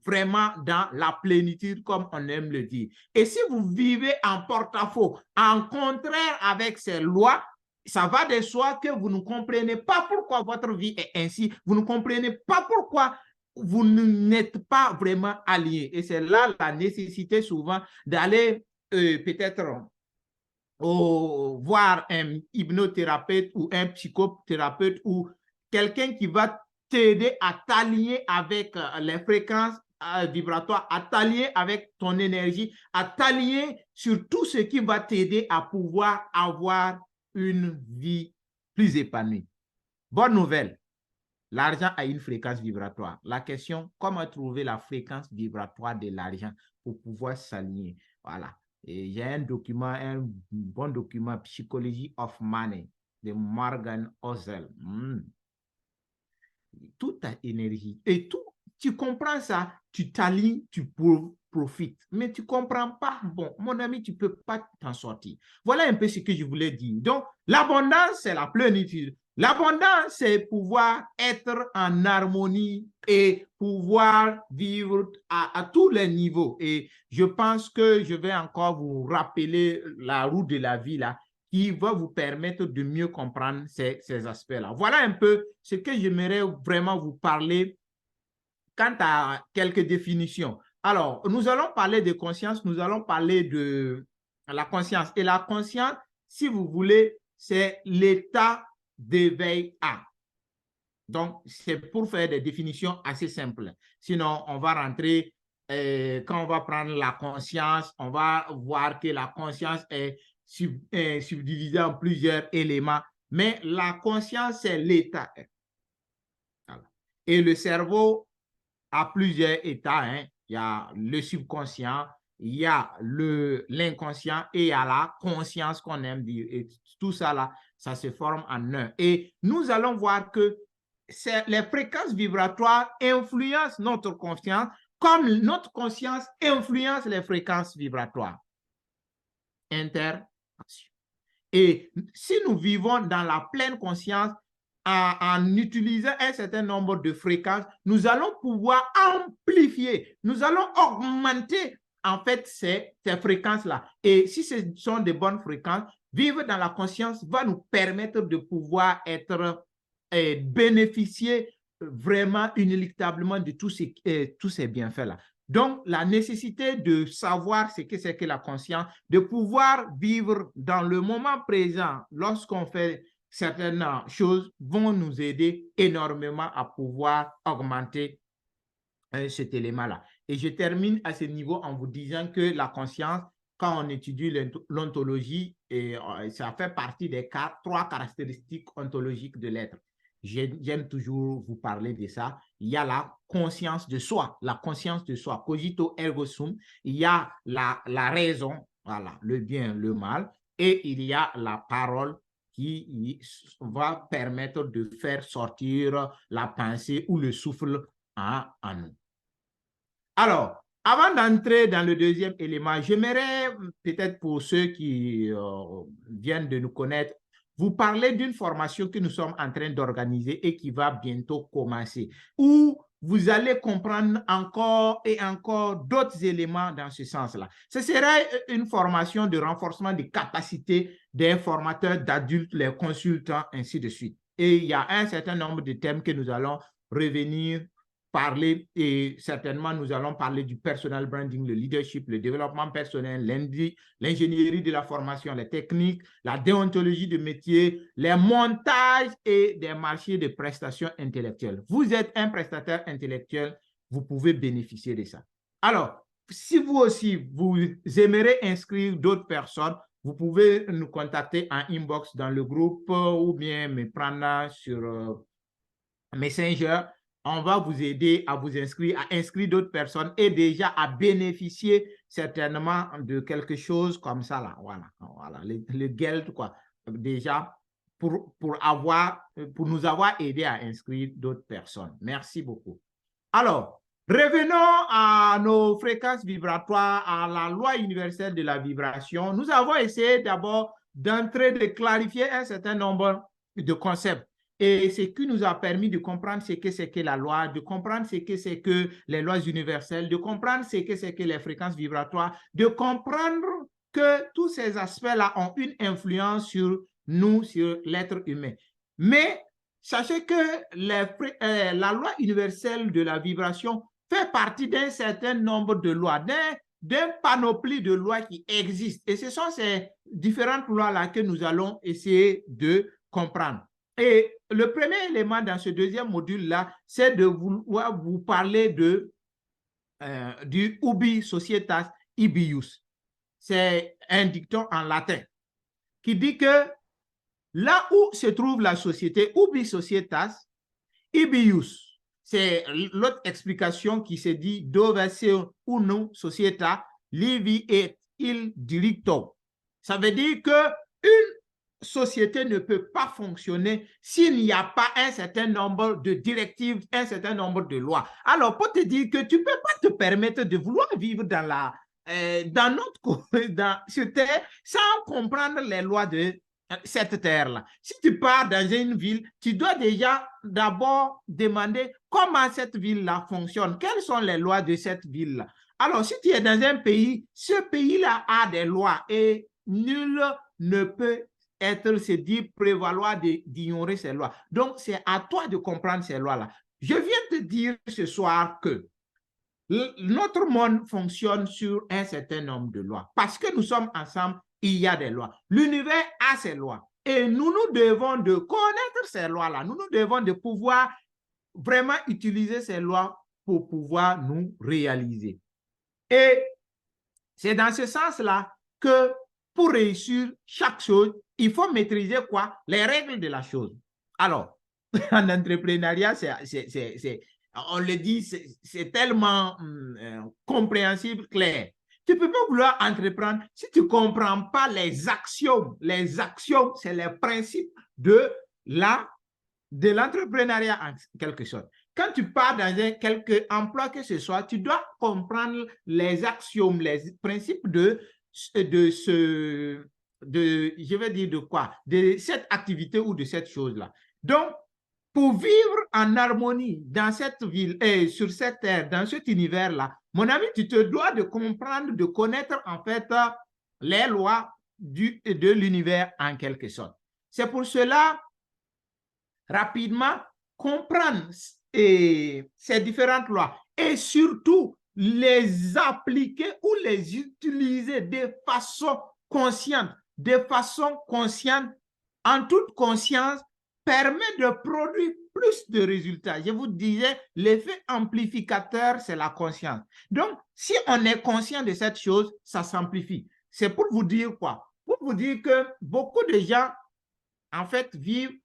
vraiment dans la plénitude, comme on aime le dire. Et si vous vivez en porte-à-faux, en contraire avec ces lois, ça va de soi que vous ne comprenez pas pourquoi votre vie est ainsi, vous ne comprenez pas pourquoi vous n'êtes pas vraiment alliés. Et c'est là la nécessité souvent d'aller peut-être voir un hypnothérapeute ou un psychothérapeute ou quelqu'un qui va t'aider à t'aligner avec les fréquences vibratoires, à t'aligner avec ton énergie, à t'aligner sur tout ce qui va t'aider à pouvoir avoir une vie plus épanouie. Bonne nouvelle, l'argent a une fréquence vibratoire. La question, comment trouver la fréquence vibratoire de l'argent pour pouvoir s'aligner? Voilà. Et j'ai un document, un bon document, Psychology of Money, de Morgan Housel. Toute ta énergie et tout, tu comprends ça, tu t'alignes, tu profites. Mais tu ne comprends pas, bon, mon ami, tu ne peux pas t'en sortir. Voilà un peu ce que je voulais dire. Donc, l'abondance, c'est la plénitude. L'abondance, c'est pouvoir être en harmonie et pouvoir vivre à tous les niveaux. Et je pense que je vais encore vous rappeler la roue de la vie là, qui va vous permettre de mieux comprendre ces aspects-là. Voilà un peu ce que j'aimerais vraiment vous parler quant à quelques définitions. Alors, nous allons parler de conscience, nous allons parler de la conscience. Et la conscience, si vous voulez, c'est l'état d'éveil à. Donc, c'est pour faire des définitions assez simples. Sinon, on va rentrer, quand on va prendre la conscience, on va voir que la conscience est subdivisée en plusieurs éléments. Mais la conscience, c'est l'état. Et le cerveau a plusieurs états. Hein. Il y a le subconscient, il y a l'inconscient et il y a la conscience qu'on aime dire. Et tout ça là, ça se forme en un. Et nous allons voir que les fréquences vibratoires influencent notre conscience comme notre conscience influence les fréquences vibratoires. Interaction. Et si nous vivons dans la pleine conscience, en utilisant un certain nombre de fréquences, nous allons pouvoir amplifier, nous allons augmenter en fait ces fréquences-là. Et si ce sont de bonnes fréquences, vivre dans la conscience va nous permettre de pouvoir être bénéficier vraiment inéluctablement de tous ces bienfaits-là. Donc, la nécessité de savoir ce que c'est que la conscience, de pouvoir vivre dans le moment présent lorsqu'on fait certaines choses vont nous aider énormément à pouvoir augmenter cet élément-là. Et je termine à ce niveau en vous disant que la conscience, quand on étudie l'ontologie, ça fait partie des trois caractéristiques ontologiques de l'être. J'aime toujours vous parler de ça. Il y a la conscience de soi, cogito ergo sum. Il y a la raison, voilà, le bien, le mal. Et il y a la parole qui va permettre de faire sortir la pensée ou le souffle en nous. Alors, avant d'entrer dans le deuxième élément, j'aimerais peut-être pour ceux qui viennent de nous connaître, vous parler d'une formation que nous sommes en train d'organiser et qui va bientôt commencer, où vous allez comprendre encore et encore d'autres éléments dans ce sens-là. Ce serait une formation de renforcement des capacités des formateurs d'adultes, les consultants, ainsi de suite. Et il y a un certain nombre de thèmes que nous allons revenir parler et certainement nous allons parler du personal branding, le leadership, le développement personnel, l'ingénierie de la formation, les techniques, la déontologie de métier, les montages et des marchés de prestations intellectuelles. Vous êtes un prestataire intellectuel, vous pouvez bénéficier de ça. Alors, si vous aussi, vous aimeriez inscrire d'autres personnes, vous pouvez nous contacter en inbox dans le groupe ou bien me prendre sur Messenger. On va vous aider à vous inscrire, à inscrire d'autres personnes et déjà à bénéficier certainement de quelque chose comme ça là. Voilà, le geld quoi. Déjà pour nous avoir aidé à inscrire d'autres personnes. Merci beaucoup. Alors, revenons à nos fréquences vibratoires, à la loi universelle de la vibration. Nous avons essayé d'abord d'entrer, de clarifier un certain nombre de concepts. Et ce qui nous a permis de comprendre ce que c'est que la loi, de comprendre ce que c'est que les lois universelles, de comprendre ce que c'est que les fréquences vibratoires, de comprendre que tous ces aspects-là ont une influence sur nous, sur l'être humain. Mais sachez que la loi universelle de la vibration fait partie d'un certain nombre de lois, d'un panoplie de lois qui existent. Et ce sont ces différentes lois-là que nous allons essayer de comprendre. Et le premier élément dans ce deuxième module-là, c'est de vouloir vous parler du ubi societas ibius. C'est un dicton en latin qui dit que là où se trouve la société, ubi societas, ibius, c'est l'autre explication qui se dit dove seu unu societa, livi et il diritto. Ça veut dire que une société ne peut pas fonctionner s'il n'y a pas un certain nombre de directives, un certain nombre de lois. Alors, pour te dire que tu ne peux pas te permettre de vouloir vivre dans sur Terre sans comprendre les lois de cette terre-là. Si tu pars dans une ville, tu dois déjà d'abord demander comment cette ville-là fonctionne, quelles sont les lois de cette ville-là. Alors, si tu es dans un pays, ce pays-là a des lois et nul ne peut se dire prévaloir d'ignorer ces lois. Donc, c'est à toi de comprendre ces lois-là. Je viens te dire ce soir que notre monde fonctionne sur un certain nombre de lois. Parce que nous sommes ensemble, il y a des lois. L'univers a ses lois. Et nous devons de connaître ces lois-là. Nous devons de pouvoir vraiment utiliser ces lois pour pouvoir nous réaliser. Et c'est dans ce sens-là que pour réussir chaque chose, il faut maîtriser quoi? Les règles de la chose. Alors, en entrepreneuriat, on le dit, c'est tellement compréhensible, clair. Tu ne peux pas vouloir entreprendre si tu ne comprends pas les axiomes. Les axiomes, c'est les principes de l'entrepreneuriat en quelque sorte. Quand tu pars dans quelque emploi que ce soit, tu dois comprendre les axiomes, les principes de je vais dire de quoi? De cette activité ou de cette chose-là. Donc, pour vivre en harmonie dans cette ville et sur cette terre, dans cet univers-là, mon ami, tu te dois de comprendre, de connaître en fait les lois de l'univers en quelque sorte. C'est pour cela, rapidement, comprendre ces différentes lois et surtout les appliquer ou les utiliser de façon consciente, en toute conscience, permet de produire plus de résultats. Je vous disais, l'effet amplificateur, c'est la conscience. Donc, si on est conscient de cette chose, ça s'amplifie. C'est pour vous dire quoi? Pour vous dire que beaucoup de gens, en fait, vivent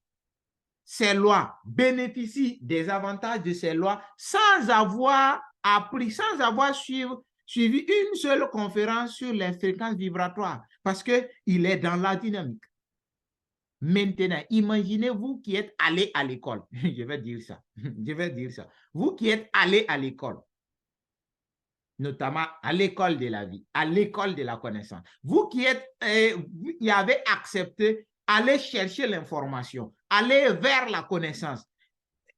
ces lois, bénéficient des avantages de ces lois sans avoir appris, sans avoir suivi une seule conférence sur les fréquences vibratoires parce qu'il est dans la dynamique. Maintenant, imaginez-vous qui êtes allé à l'école. Je vais dire ça. Vous qui êtes allé à l'école, notamment à l'école de la vie, à l'école de la connaissance. Vous qui avez accepté aller chercher l'information, aller vers la connaissance.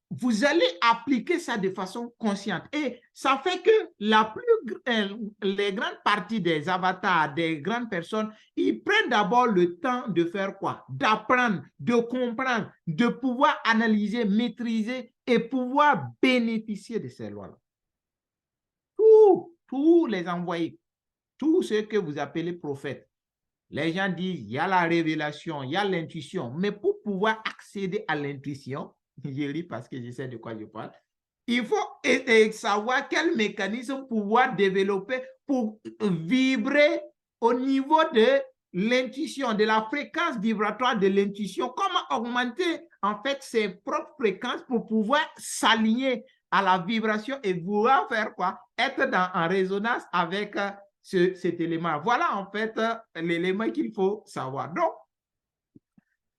Vous allez appliquer ça de façon consciente. Et ça fait que les grandes parties des avatars, des grandes personnes, ils prennent d'abord le temps de faire quoi? D'apprendre, de comprendre, de pouvoir analyser, maîtriser et pouvoir bénéficier de ces lois-là. Tous les envoyés, tous ceux que vous appelez prophètes, les gens disent, il y a la révélation, il y a l'intuition, mais pour pouvoir accéder à l'intuition, je ris parce que je sais de quoi je parle, il faut savoir quel mécanisme pouvoir développer pour vibrer au niveau de l'intuition, de la fréquence vibratoire de l'intuition, comment augmenter en fait ses propres fréquences pour pouvoir s'aligner à la vibration et vouloir faire quoi? Être en résonance avec cet élément. Voilà en fait l'élément qu'il faut savoir. Donc,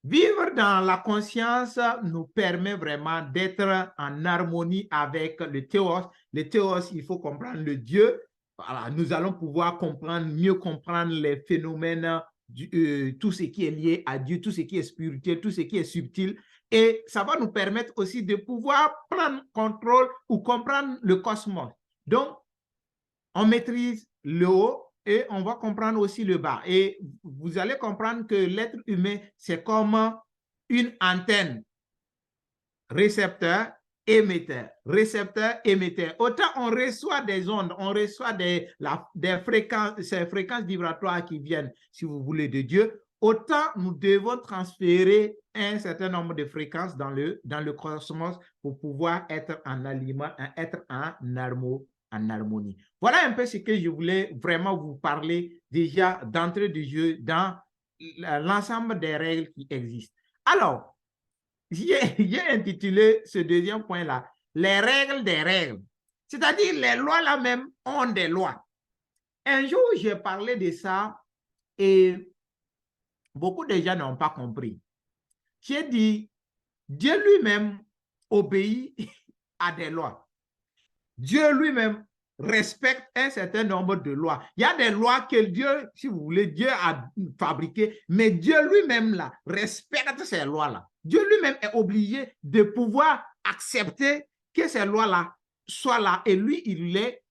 Vivre dans la conscience nous permet vraiment d'être en harmonie avec le théos. Le théos, il faut comprendre le Dieu. Voilà, nous allons pouvoir mieux comprendre les phénomènes, tout ce qui est lié à Dieu, tout ce qui est spirituel, tout ce qui est subtil. Et ça va nous permettre aussi de pouvoir prendre contrôle ou comprendre le cosmos. Donc, on maîtrise le haut et on va comprendre aussi le bas. Et vous allez comprendre que l'être humain, c'est comme une antenne, récepteur, émetteur, récepteur, émetteur. Autant on reçoit des ondes, on reçoit des fréquences, ces fréquences vibratoires qui viennent, si vous voulez, de Dieu, autant nous devons transférer un certain nombre de fréquences dans le cosmos pour pouvoir être en aliment, être en harmonie. Voilà un peu ce que je voulais vraiment vous parler déjà d'entrée de jeu dans l'ensemble des règles qui existent. Alors, j'ai intitulé ce deuxième point-là, les règles des règles. C'est-à-dire les lois là même ont des lois. Un jour, j'ai parlé de ça et beaucoup de gens n'ont pas compris. J'ai dit, Dieu lui-même obéit à des lois. Dieu lui-même respecte un certain nombre de lois. Il y a des lois que Dieu, si vous voulez, Dieu a fabriquées, mais Dieu lui-même là respecte ces lois-là. Dieu lui-même est obligé de pouvoir accepter que ces lois-là soient là et lui, il est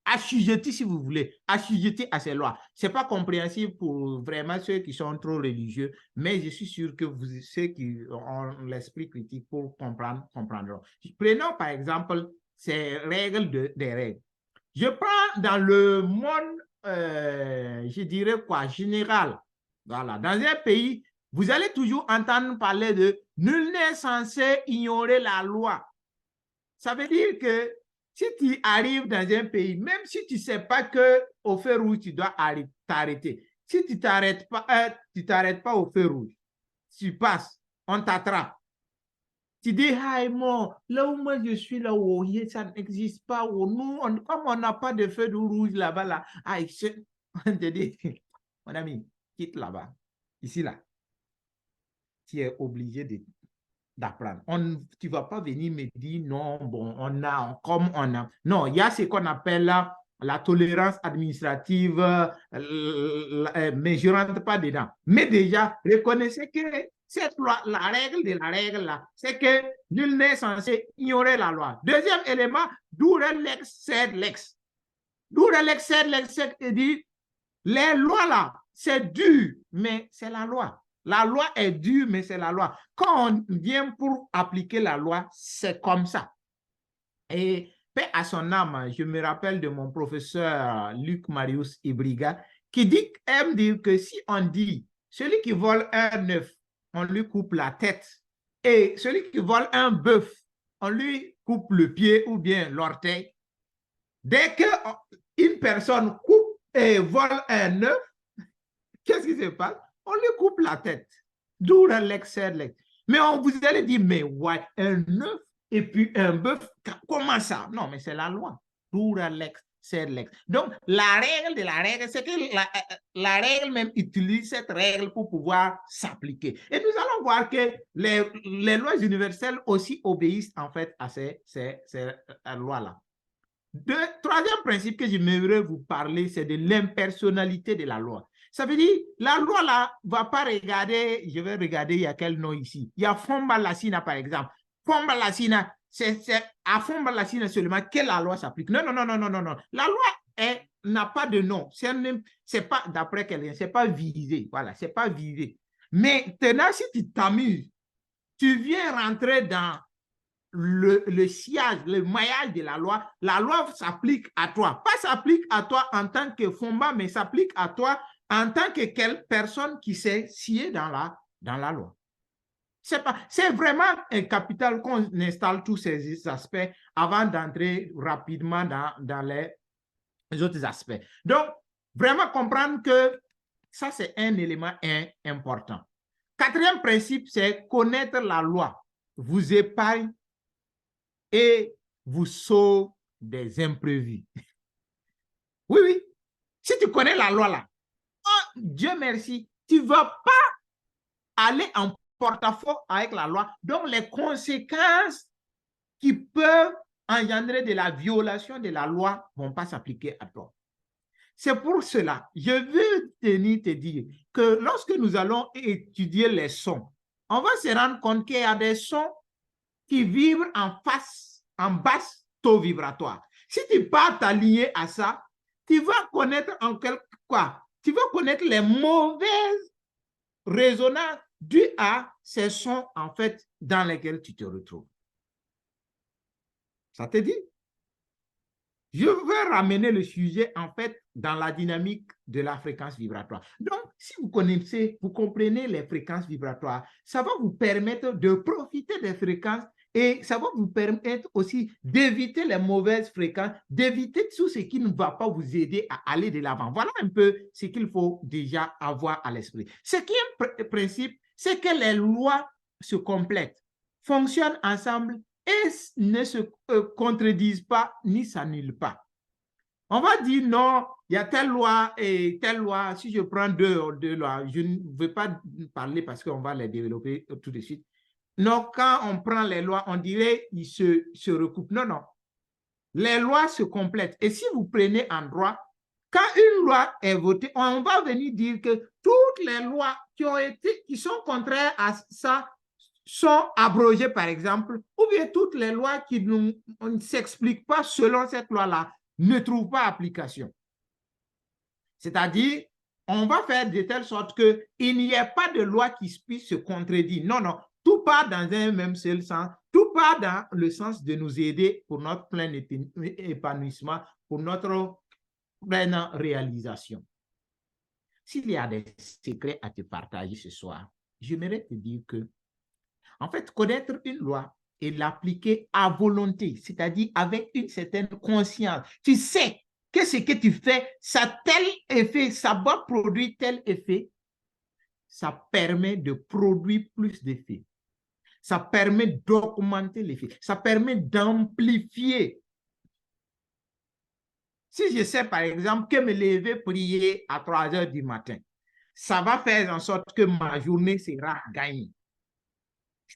assujetti, si vous voulez, assujetti à ces lois. Ce n'est pas compréhensible pour vraiment ceux qui sont trop religieux, mais je suis sûr que ceux qui ont l'esprit critique pour comprendront. Prenons par exemple ces règles des règles. Je prends dans le monde, je dirais quoi, général. Voilà. Dans un pays, vous allez toujours entendre parler de nul n'est censé ignorer la loi. Ça veut dire que si tu arrives dans un pays, même si tu ne sais pas qu'au feu rouge, tu dois t'arrêter. Si tu ne t'arrêtes pas au feu rouge, tu passes, on t'attrape. Tu dis, ah, moi, là où moi je suis, là où ça n'existe pas, où nous, comme on n'a pas de feu rouge là-bas, là, on te dit, mon ami, quitte là-bas, ici, là. Tu es obligé d'apprendre. Tu ne vas pas venir me dire, non, bon, comme on a. Non, il y a ce qu'on appelle la tolérance administrative, mais je ne rentre pas dedans. Mais déjà, reconnaissez que cette loi, la règle de la règle, là, c'est que nul n'est censé ignorer la loi. Deuxième élément, dure lex sed lex. Dure lex sed lex, c'est dit, les lois là, c'est dur, mais c'est la loi. La loi est dure, mais c'est la loi. Quand on vient pour appliquer la loi, c'est comme ça. Et paix à son âme, je me rappelle de mon professeur Luc Marius Ibriga qui aime dire que si on dit celui qui vole un œuf, on lui coupe la tête, et celui qui vole un bœuf, on lui coupe le pied ou bien l'orteil. Dès qu'une personne coupe et vole un œuf, qu'est-ce qui se passe? On lui coupe la tête. D'où l'excès. Mais on vous allez dire, mais ouais, un œuf et puis un bœuf, comment ça? Non, mais c'est la loi. D'où l'excès. Donc, la règle de la règle, c'est que la règle même utilise cette règle pour pouvoir s'appliquer. Et nous allons voir que les lois universelles aussi obéissent en fait à ces lois-là. Troisième principe que j'aimerais vous parler, c'est de l'impersonnalité de la loi. Ça veut dire, la loi là va pas regarder, je vais regarder, il y a quel nom ici. Il y a Fomba Lassina par exemple. Fomba Lassina, c'est à Fomba Lassina seulement que la loi s'applique. Non, non, non, non, non, non, non. La loi n'a pas de nom. C'est pas, d'après quelqu'un, c'est pas visé. Voilà, c'est pas visé. Maintenant, si tu t'amuses, tu viens rentrer dans le sillage, le maillage de la loi s'applique à toi. Pas s'applique à toi en tant que Fomba, mais s'applique à toi en tant que quelle personne qui s'est sciée dans la loi. C'est vraiment un capital qu'on installe tous ces aspects avant d'entrer rapidement dans les autres aspects. Donc, vraiment comprendre que ça, c'est un élément important. Quatrième principe, c'est connaître la loi vous épargne et vous sauve des imprévus. Oui, oui. Si tu connais la loi là, oh, Dieu merci, tu ne vas pas aller en porte-à-faux avec la loi. Donc, les conséquences qui peuvent engendrer de la violation de la loi ne vont pas s'appliquer à toi. C'est pour cela, je veux te dire que lorsque nous allons étudier les sons, on va se rendre compte qu'il y a des sons qui vibrent en basse taux vibratoire. Si tu pars t'aligner à ça, tu vas connaître tu vas connaître les mauvaises résonances dues à ces sons en fait dans lesquels tu te retrouves. Ça te dit? Je veux ramener le sujet, en fait, dans la dynamique de la fréquence vibratoire. Donc, si vous comprenez les fréquences vibratoires, ça va vous permettre de profiter des fréquences et ça va vous permettre aussi d'éviter les mauvaises fréquences, d'éviter tout ce qui ne va pas vous aider à aller de l'avant. Voilà un peu ce qu'il faut déjà avoir à l'esprit. Ce qui est un principe, c'est que les lois se complètent, fonctionnent ensemble et ne se contredisent pas ni s'annulent pas. On va dire non, il y a telle loi et telle loi. Si je prends deux lois, je ne veux pas parler parce qu'on va les développer tout de suite. Non, quand on prend les lois, on dirait qu'ils se recoupent. Non, non. Les lois se complètent. Et si vous prenez en droit, quand une loi est votée, on va venir dire que toutes les lois qui sont contraires à ça sont abrogées, par exemple, ou bien toutes les lois qui ne s'expliquent pas selon cette loi-là ne trouvent pas application. C'est-à-dire, on va faire de telle sorte qu'il n'y ait pas de loi qui puisse se contredire. Non, non, tout part dans un même seul sens, tout part dans le sens de nous aider pour notre plein épanouissement, pour notre pleine réalisation. S'il y a des secrets à te partager ce soir, j'aimerais te dire que en fait, connaître une loi et l'appliquer à volonté, c'est-à-dire avec une certaine conscience. Tu sais que ce que tu fais, ça a tel effet, ça va produire tel effet. Ça permet de produire plus d'effets. Ça permet d'augmenter l'effet. Ça permet d'amplifier. Si je sais, par exemple, que me lever prier à 3 heures du matin, ça va faire en sorte que ma journée sera gagnée.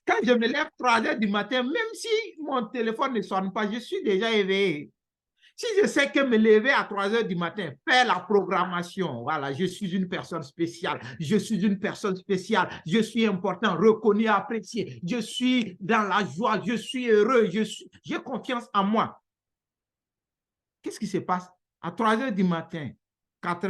Quand je me lève 3 heures du matin, même si mon téléphone ne sonne pas, je suis déjà éveillé. Si je sais que me lever à 3 heures du matin, faire la programmation, voilà, je suis une personne spéciale, je suis une personne spéciale, je suis important, reconnu, apprécié, je suis dans la joie, je suis heureux, j'ai confiance en moi. Qu'est-ce qui se passe? À 3 heures du matin, 3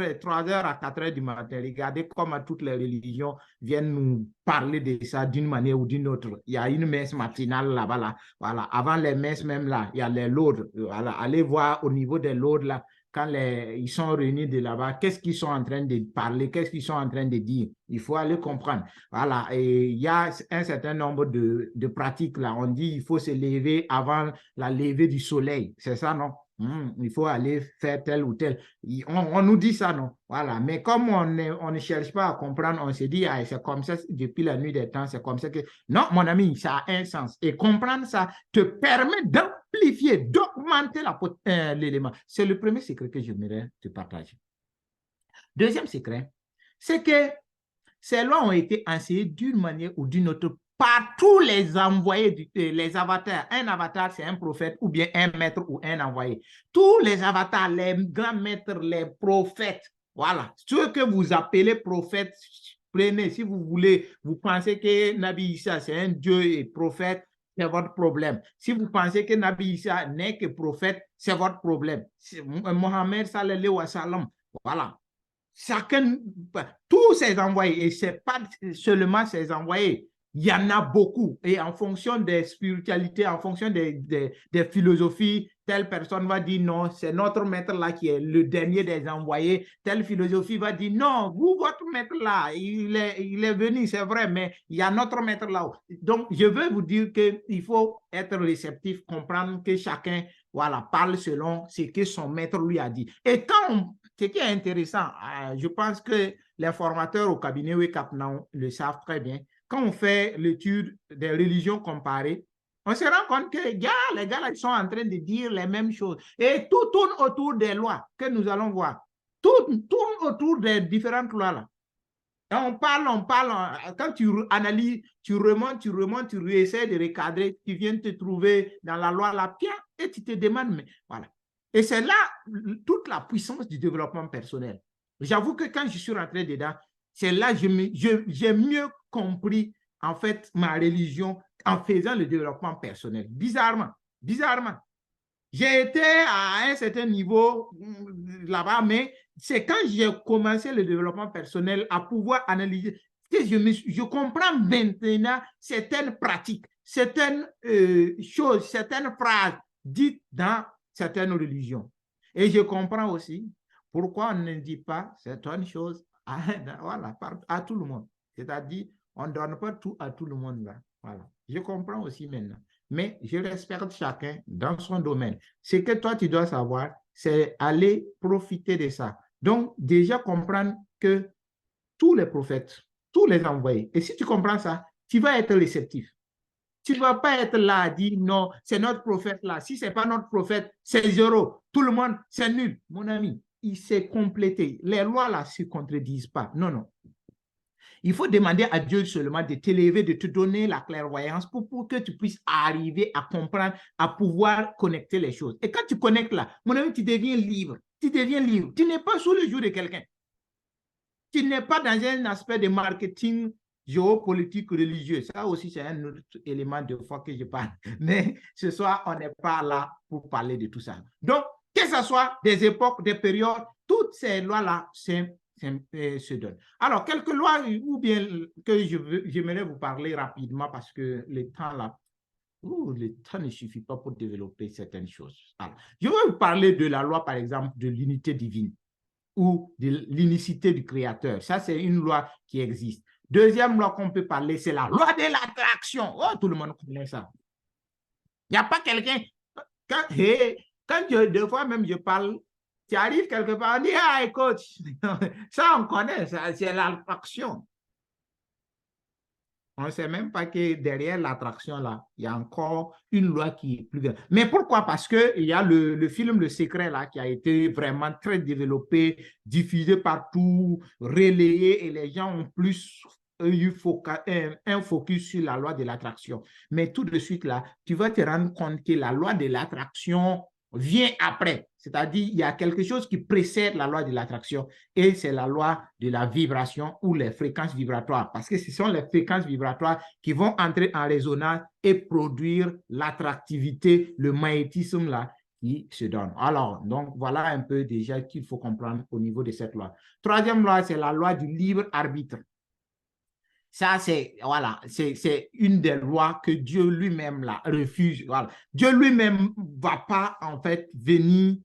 heures à 4 heures du matin, regardez comment toutes les religions viennent nous parler de ça d'une manière ou d'une autre. Il y a une messe matinale là-bas, là. Voilà. Avant les messes même là, il y a les laudes. Voilà. Allez voir au niveau des laudes là, quand ils sont réunis de là-bas, qu'est-ce qu'ils sont en train de parler, qu'est-ce qu'ils sont en train de dire. Il faut aller comprendre. Voilà. Et il y a un certain nombre de pratiques là. On dit qu'il faut se lever avant la levée du soleil. C'est ça, non? Il faut aller faire tel ou tel. On nous dit ça, non? Voilà. Mais comme on ne cherche pas à comprendre, on se dit, ah, c'est comme ça depuis la nuit des temps, c'est comme ça que... Non, mon ami, ça a un sens. Et comprendre ça te permet d'amplifier, d'augmenter l'élément. C'est le premier secret que j'aimerais te partager. Deuxième secret, c'est que ces lois ont été enseignées d'une manière ou d'une autre par tous les envoyés, les avatars. Un avatar, c'est un prophète ou bien un maître ou un envoyé. Tous les avatars, les grands maîtres, les prophètes, voilà. Ceux que vous appelez prophètes, prenez, si vous voulez, vous pensez que Nabi Issa, c'est un dieu et prophète, c'est votre problème. Si vous pensez que Nabi Issa n'est que prophète, c'est votre problème. Mohammed sallallahu alayhi wa sallam, voilà. Chacun, tous ces envoyés, et ce n'est pas seulement ces envoyés, il y en a beaucoup. Et en fonction des spiritualités, en fonction des philosophies, telle personne va dire non, c'est notre maître là qui est le dernier des envoyés. Telle philosophie va dire non, vous, votre maître là, il est venu, c'est vrai, mais il y a notre maître là. Donc, je veux vous dire qu'il faut être réceptif, comprendre que chacun, voilà, parle selon ce que son maître lui a dit. Et quand ce qui est intéressant, je pense que les formateurs au cabinet Wake Up Now le savent très bien. Quand on fait l'étude des religions comparées, on se rend compte que les gars là, ils sont en train de dire les mêmes choses. Et tout tourne autour des lois que nous allons voir. Tout tourne autour des différentes lois là. On parle. Quand tu analyses, tu remontes, tu réessaies de recadrer, tu viens te trouver dans la loi la pierre et tu te demandes, mais voilà. Et c'est là toute la puissance du développement personnel. J'avoue que quand je suis rentré dedans, c'est là que j'ai mieux compris, en fait, ma religion en faisant le développement personnel. Bizarrement. J'ai été à un certain niveau là-bas, mais c'est quand j'ai commencé le développement personnel à pouvoir analyser que je comprends maintenant certaines pratiques, certaines choses, certaines phrases dites dans certaines religions. Et je comprends aussi pourquoi on ne dit pas certaines choses à tout le monde. C'est-à-dire, on ne donne pas tout à tout le monde là. Voilà. Je comprends aussi maintenant. Mais je respecte chacun dans son domaine. Ce que toi, tu dois savoir, c'est aller profiter de ça. Donc, déjà comprendre que tous les prophètes, tous les envoyés, et si tu comprends ça, tu vas être réceptif. Tu ne vas pas être là à dire non, c'est notre prophète là. Si ce n'est pas notre prophète, c'est zéro. Tout le monde, c'est nul. Mon ami, il s'est complété. Les lois là ne se contredisent pas. Non, non. Il faut demander à Dieu seulement de t'élever, de te donner la clairvoyance pour que tu puisses arriver à comprendre, à pouvoir connecter les choses. Et quand tu connectes là, mon ami, tu deviens libre. Tu deviens libre. Tu n'es pas sous le joug de quelqu'un. Tu n'es pas dans un aspect de marketing géopolitique religieux. Ça aussi, c'est un autre élément de foi que je parle. Mais ce soir, on n'est pas là pour parler de tout ça. Donc, que ce soit des époques, des périodes, toutes ces lois-là se donnent. Alors, quelques lois ou bien que j'aimerais vous parler rapidement parce que le temps là, le temps ne suffit pas pour développer certaines choses. Alors, je vais vous parler de la loi, par exemple, de l'unité divine ou de l'unicité du Créateur. Ça, c'est une loi qui existe. Deuxième loi qu'on peut parler, c'est la loi de l'attraction. Oh, tout le monde connaît ça. Il n'y a pas quelqu'un... Quand deux fois même je parle, tu arrives quelque part, on dit, ah, écoute, ça on connaît, c'est l'attraction. On ne sait même pas que derrière l'attraction, là, il y a encore une loi qui est plus grande. Mais pourquoi? Parce qu'il y a le film Le Secret, là, qui a été vraiment très développé, diffusé partout, relayé, et les gens ont plus eu un focus sur la loi de l'attraction. Mais tout de suite, là, tu vas te rendre compte que la loi de l'attraction vient après. C'est-à-dire, il y a quelque chose qui précède la loi de l'attraction et c'est la loi de la vibration ou les fréquences vibratoires parce que ce sont les fréquences vibratoires qui vont entrer en résonance et produire l'attractivité, le magnétisme là qui se donne. Alors, donc, voilà un peu déjà qu'il faut comprendre au niveau de cette loi. Troisième loi, c'est la loi du libre arbitre. Ça, c'est voilà, c'est une des lois que Dieu lui-même refuse. Voilà. Dieu lui-même ne va pas, en fait, venir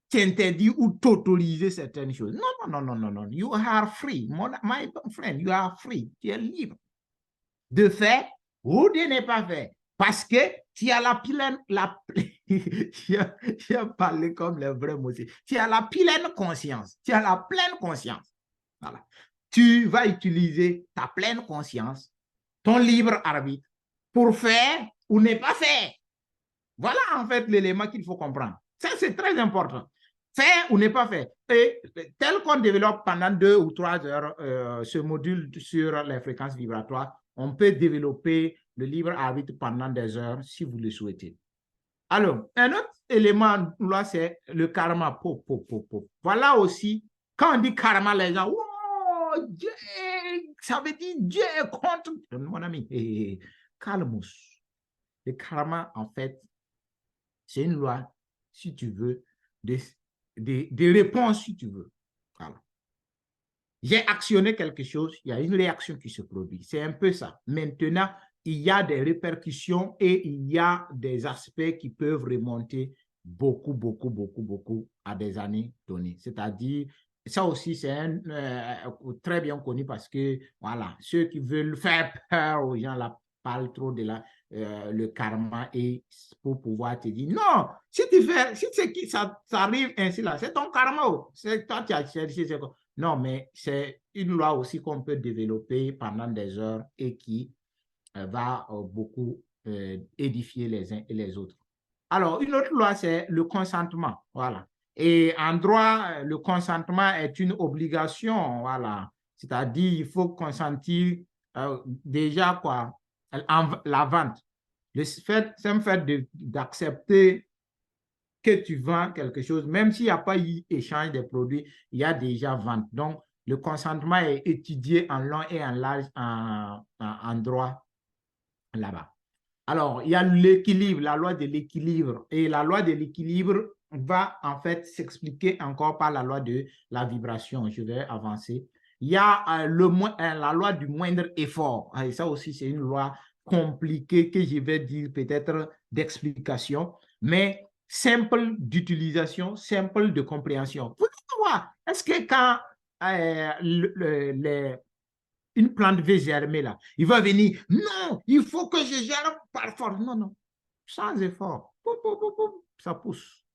t'interdire ou t'autoriser certaines choses. Non, non, non, non, non, non. You are free. My friend, you are free. Tu es libre de faire ou de ne pas faire. Parce que tu as la pleine, tu as parlé comme les vrais mots. Tu as la pleine conscience. Tu as la pleine conscience. Voilà. Tu vas utiliser ta pleine conscience, ton libre arbitre, pour faire ou ne pas faire. Voilà en fait l'élément qu'il faut comprendre. Ça, c'est très important. Faire ou ne pas faire. Et tel qu'on développe pendant 2 ou 3 heures ce module sur les fréquences vibratoires, on peut développer le libre arbitre pendant des heures si vous le souhaitez. Alors, un autre élément, là, c'est le karma. Voilà aussi, quand on dit karma, les gens, oh, Dieu, ça veut dire Dieu est contre. Mon ami, calmos. Le karma, en fait, c'est une loi, si tu veux, des réponses, si tu veux. Voilà. J'ai actionné quelque chose, il y a une réaction qui se produit. C'est un peu ça. Maintenant, il y a des répercussions et il y a des aspects qui peuvent remonter beaucoup à des années données. C'est-à-dire, ça aussi, c'est très bien connu parce que, voilà, ceux qui veulent faire peur aux gens là parlent trop de le karma et pour pouvoir te dire, non, si tu fais, si ça arrive ainsi là, c'est ton karma, c'est toi qui as cherché, c'est quoi. Non, mais c'est une loi aussi qu'on peut développer pendant des heures et qui va beaucoup édifier les uns et les autres. Alors, une autre loi, c'est le consentement. Voilà. Et en droit, le consentement est une obligation. Voilà. C'est-à-dire, il faut consentir déjà quoi, la vente. Le simple fait d'accepter que tu vends quelque chose, même s'il n'y a pas eu échange des produits, il y a déjà vente. Donc, le consentement est étudié en long et en large en droit là-bas. Alors, il y a l'équilibre, la loi de l'équilibre. Et la loi de l'équilibre va en fait s'expliquer encore par la loi de la vibration. Je vais avancer. Il y a la loi du moindre effort. Et ça aussi, c'est une loi compliquée que je vais dire peut-être d'explication, mais simple d'utilisation, simple de compréhension. Vous allez voir, est-ce que quand une plante veut germer là, il va venir, non, il faut que je germe par force. Non, non, sans effort. Pou, pou, pou, pou, ça pousse.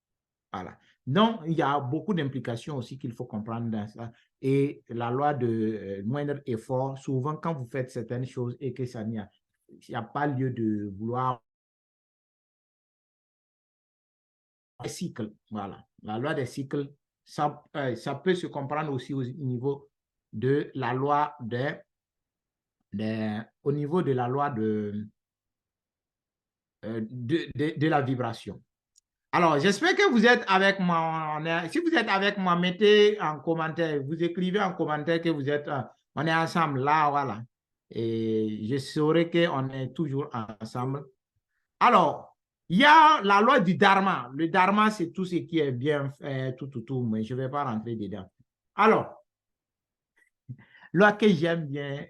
Voilà. Donc, il y a beaucoup d'implications aussi qu'il faut comprendre dans ça. Et la loi de moindre effort, souvent quand vous faites certaines choses et que ça n'y a pas lieu de vouloir des cycles. Voilà. La loi des cycles, ça peut se comprendre aussi au niveau de la loi au niveau de la loi de la vibration. Alors, j'espère que vous êtes avec moi. Si vous êtes avec moi, mettez en commentaire, vous écrivez en commentaire que vous êtes, on est ensemble là, voilà. Et je saurai qu'on est toujours ensemble. Alors, il y a la loi du dharma. Le dharma, c'est tout ce qui est bien fait, tout, mais je ne vais pas rentrer dedans. Alors, loi que j'aime bien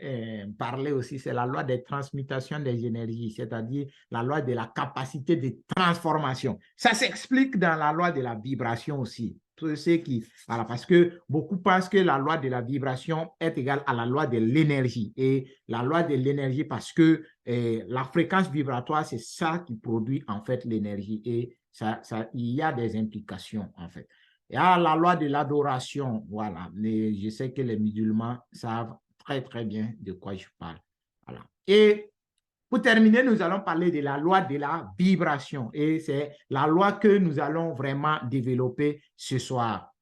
parler aussi, c'est la loi des transmutations des énergies, c'est-à-dire la loi de la capacité de transformation. Ça s'explique dans la loi de la vibration aussi. Tous ceux qui, voilà, parce que beaucoup pensent que la loi de la vibration est égale à la loi de l'énergie. Et la loi de l'énergie, parce que la fréquence vibratoire, c'est ça qui produit en fait l'énergie. Et il y a des implications en fait. Il y a la loi de l'adoration, voilà. Mais je sais que les musulmans savent très, très bien de quoi je parle. Voilà. Et pour terminer, nous allons parler de la loi de la vibration. Et c'est la loi que nous allons vraiment développer ce soir.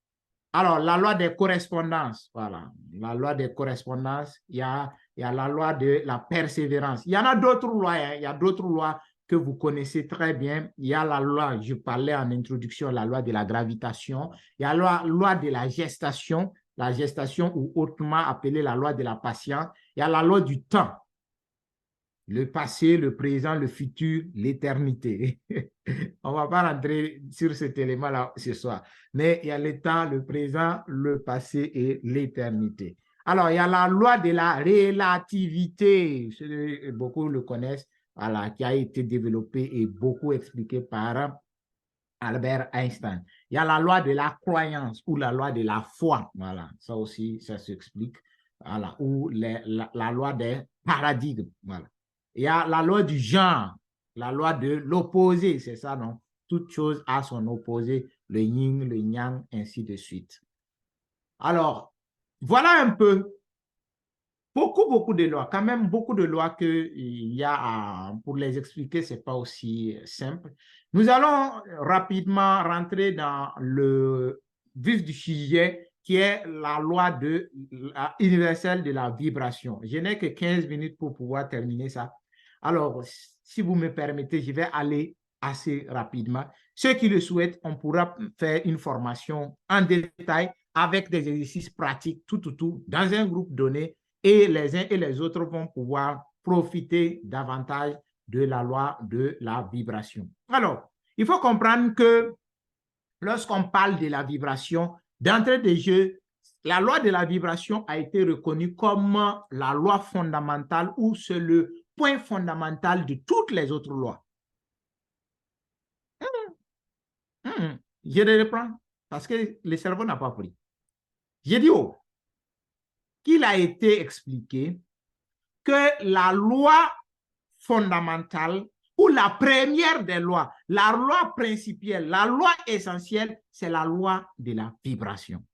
Alors, la loi des correspondances, voilà. La loi des correspondances, il y a la loi de la persévérance. Il y en a d'autres lois, hein. Il y a d'autres lois que vous connaissez très bien. Il y a la loi, je parlais en introduction, la loi de la gravitation. Il y a la loi de la gestation ou autrement appelée la loi de la patience. Il y a la loi du temps. Le passé, le présent, le futur, l'éternité. On ne va pas rentrer sur cet élément-là ce soir. Mais il y a le temps, le présent, le passé et l'éternité. Alors, il y a la loi de la relativité. Beaucoup le connaissent. Voilà, qui a été développé et beaucoup expliqué par Albert Einstein. Il y a la loi de la croyance ou la loi de la foi. Voilà, ça aussi, ça s'explique. Voilà, ou la loi des paradigmes. Voilà. Il y a la loi du genre, la loi de l'opposé, c'est ça, non? Toute chose a son opposé, le yin, le yang, ainsi de suite. Alors, voilà un peu. Beaucoup de lois, quand même beaucoup de lois qu'il y a pour les expliquer, ce n'est pas aussi simple. Nous allons rapidement rentrer dans le vif du sujet qui est la loi universelle de la vibration. Je n'ai que 15 minutes pour pouvoir terminer ça. Alors, si vous me permettez, je vais aller assez rapidement. Ceux qui le souhaitent, on pourra faire une formation en détail avec des exercices pratiques, tout, dans un groupe donné. Et les uns et les autres vont pouvoir profiter davantage de la loi de la vibration. Alors, il faut comprendre que lorsqu'on parle de la vibration, d'entrée de jeu, la loi de la vibration a été reconnue comme la loi fondamentale ou c'est le point fondamental de toutes les autres lois. Je le reprends parce que le cerveau n'a pas pris. J'ai dit qu'il a été expliqué que la loi fondamentale ou la première des lois, la loi principielle, la loi essentielle, c'est la loi de la vibration.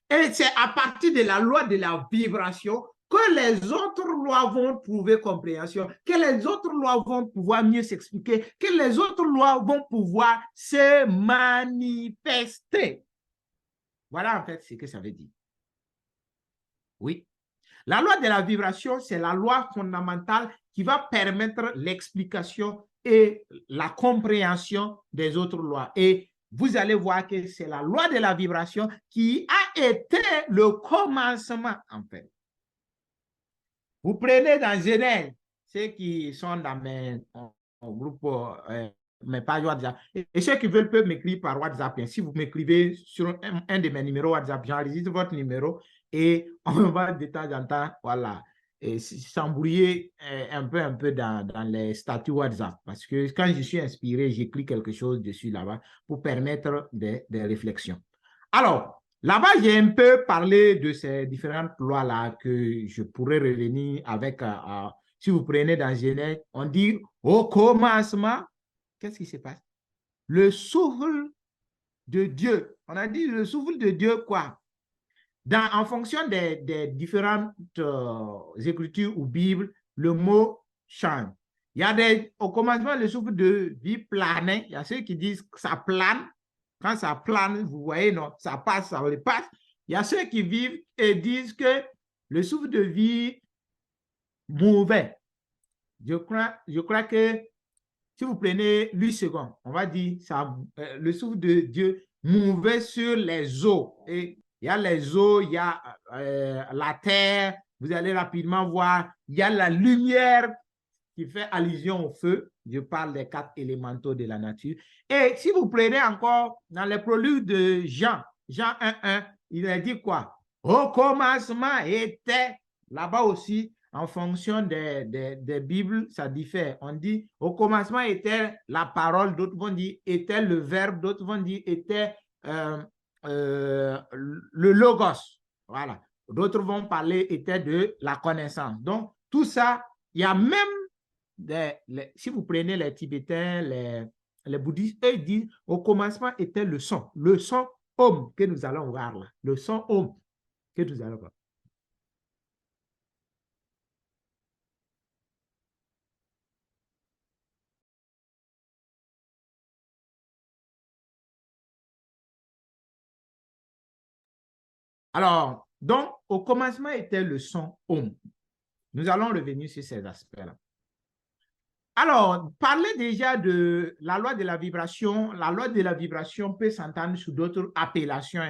Et c'est à partir de la loi de la vibration que les autres lois vont trouver compréhension, que les autres lois vont pouvoir mieux s'expliquer, que les autres lois vont pouvoir se manifester. Voilà en fait ce que ça veut dire. Oui. La loi de la vibration, c'est la loi fondamentale qui va permettre l'explication et la compréhension des autres lois. Et vous allez voir que c'est la loi de la vibration qui a été le commencement, en fait. Vous prenez dans Genèse, ceux qui sont dans mes groupes, mes pages WhatsApp, et ceux qui veulent peuvent m'écrire par WhatsApp. Si vous m'écrivez sur un de mes numéros WhatsApp, j'enregistre votre numéro et on va de temps en temps, voilà, s'embrouiller un peu dans les statuts WhatsApp. Parce que quand je suis inspiré, j'écris quelque chose dessus là-bas pour permettre des réflexions. Alors, là-bas, j'ai un peu parlé de ces différentes lois-là que je pourrais revenir avec. Si vous prenez dans Genèse, on dit au commencement, qu'est-ce qui se passe? Le souffle de Dieu. On a dit le souffle de Dieu, quoi? En fonction des différentes écritures ou Bibles, le mot change. Il y a au commencement, le souffle de vie planait. Il y a ceux qui disent que ça plane. Quand ça plane, vous voyez, non, ça passe, ça le passe. Il y a ceux qui vivent et disent que le souffle de vie mouvait. Je crois que si vous prenez 8 secondes, on va dire ça, le souffle de Dieu mouvait sur les eaux. Et il y a les eaux, il y a la terre, vous allez rapidement voir, il y a la lumière qui fait allusion au feu. Je parle des 4 élémentaux de la nature. Et si vous prenez encore dans les prologues de Jean 1:1, il a dit quoi? Au commencement était, là-bas aussi, en fonction des Bibles, ça diffère. On dit, au commencement était la parole, d'autres vont dire, était le verbe, d'autres vont dire, était le logos. Voilà. D'autres vont parler, était de la connaissance. Donc, tout ça, il y a même, si vous prenez les Tibétains, les bouddhistes, eux disent, au commencement était le son Om que nous allons voir là. Le son Om que nous allons voir. Alors, donc, au commencement était le son Om. Nous allons revenir sur ces aspects-là. Alors, parler déjà de la loi de la vibration. La loi de la vibration peut s'entendre sous d'autres appellations,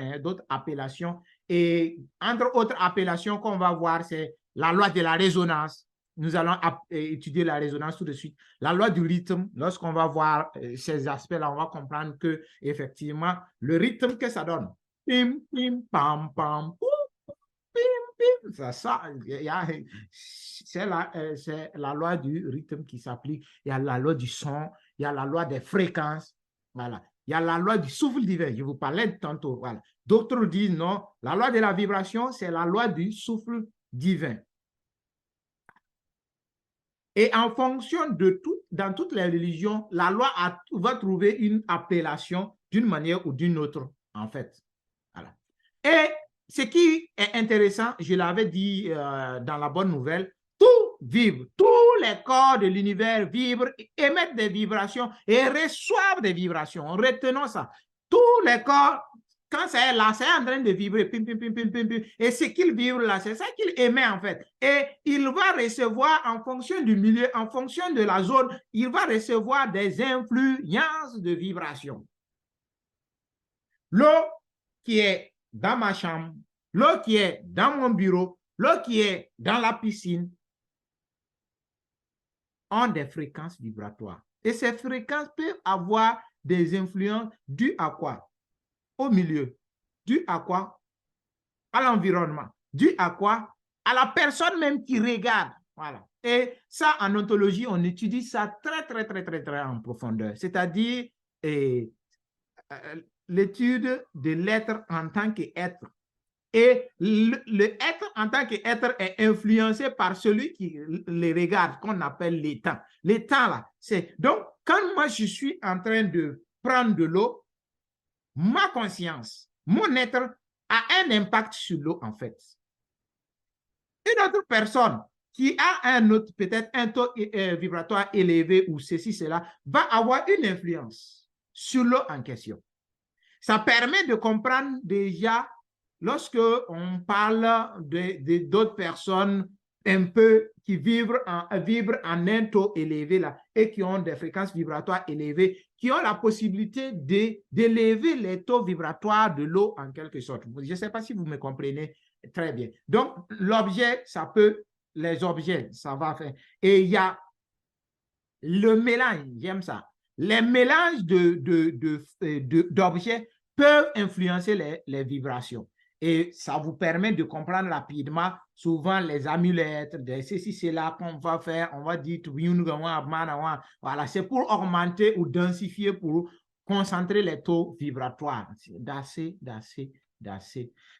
Et entre autres appellations qu'on va voir, c'est la loi de la résonance. Nous allons étudier la résonance tout de suite. La loi du rythme, lorsqu'on va voir ces aspects-là, on va comprendre que effectivement, le rythme que ça donne. Pim, pim, pam, pam, c'est la loi du rythme qui s'applique. Il y a la loi du son, il y a la loi des fréquences. Voilà. Il y a la loi du souffle divin. Je vous parlais tantôt. Voilà. D'autres disent non. La loi de la vibration, c'est la loi du souffle divin. Et en fonction de tout, dans toutes les religions, la loi va trouver une appellation d'une manière ou d'une autre, en fait. Voilà. Et ce qui est intéressant, je l'avais dit dans la bonne nouvelle, tout vibre, tous les corps de l'univers vibrent, émettent des vibrations et reçoivent des vibrations. Retenons ça. Tous les corps, quand c'est là, c'est en train de vibrer, pim, pim, pim, pim, pim, pim. Et ce qu'il vibre là, c'est ça qu'il émet en fait. Et il va recevoir en fonction du milieu, en fonction de la zone, il va recevoir des influences de vibration. L'eau qui est dans ma chambre, l'eau qui est dans mon bureau, l'eau qui est dans la piscine, ont des fréquences vibratoires. Et ces fréquences peuvent avoir des influences dues à quoi? Au milieu. Dues à quoi? À l'environnement. Dues à quoi? À la personne même qui regarde. Voilà. Et ça, en ontologie, on étudie ça très en profondeur. C'est-à-dire l'étude de l'être en tant qu'être. Et l'être en tant qu'être est influencé par celui qui les regarde, qu'on appelle l'état. L'état, là, c'est... Donc, quand moi, je suis en train de prendre de l'eau, ma conscience, mon être a un impact sur l'eau, en fait. Une autre personne qui a un autre, peut-être un taux vibratoire élevé ou ceci, cela, va avoir une influence sur l'eau en question. Ça permet de comprendre déjà lorsque on parle d'autres personnes un peu qui vibrent en un taux élevé là, et qui ont des fréquences vibratoires élevées, qui ont la possibilité d'élever les taux vibratoires de l'eau en quelque sorte. Je ne sais pas si vous me comprenez très bien. Donc, l'objet, les objets, ça va faire. Et il y a le mélange, j'aime ça. Les mélanges d'objets peuvent influencer les vibrations. Et ça vous permet de comprendre rapidement, souvent les amulettes, ceci, c'est là qu'on va faire, on va dire, voilà, c'est pour augmenter ou densifier, pour concentrer les taux vibratoires. D'assez.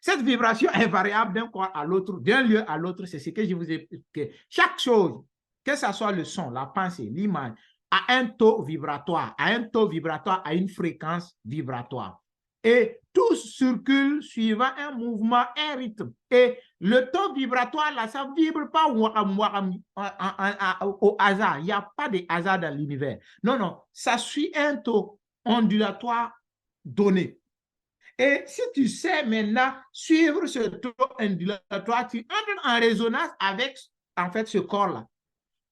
Cette vibration est variable d'un corps à l'autre, d'un lieu à l'autre, c'est ce que je vous ai expliqué. Chaque chose, que ce soit le son, la pensée, l'image, a un taux vibratoire, à une fréquence vibratoire. Et tout circule suivant un mouvement, un rythme. Et le taux vibratoire, là, ça ne vibre pas au hasard. Il n'y a pas de hasard dans l'univers. Non, non, ça suit un taux ondulatoire donné. Et si tu sais maintenant suivre ce taux ondulatoire, tu entres en résonance avec, en fait, ce corps-là.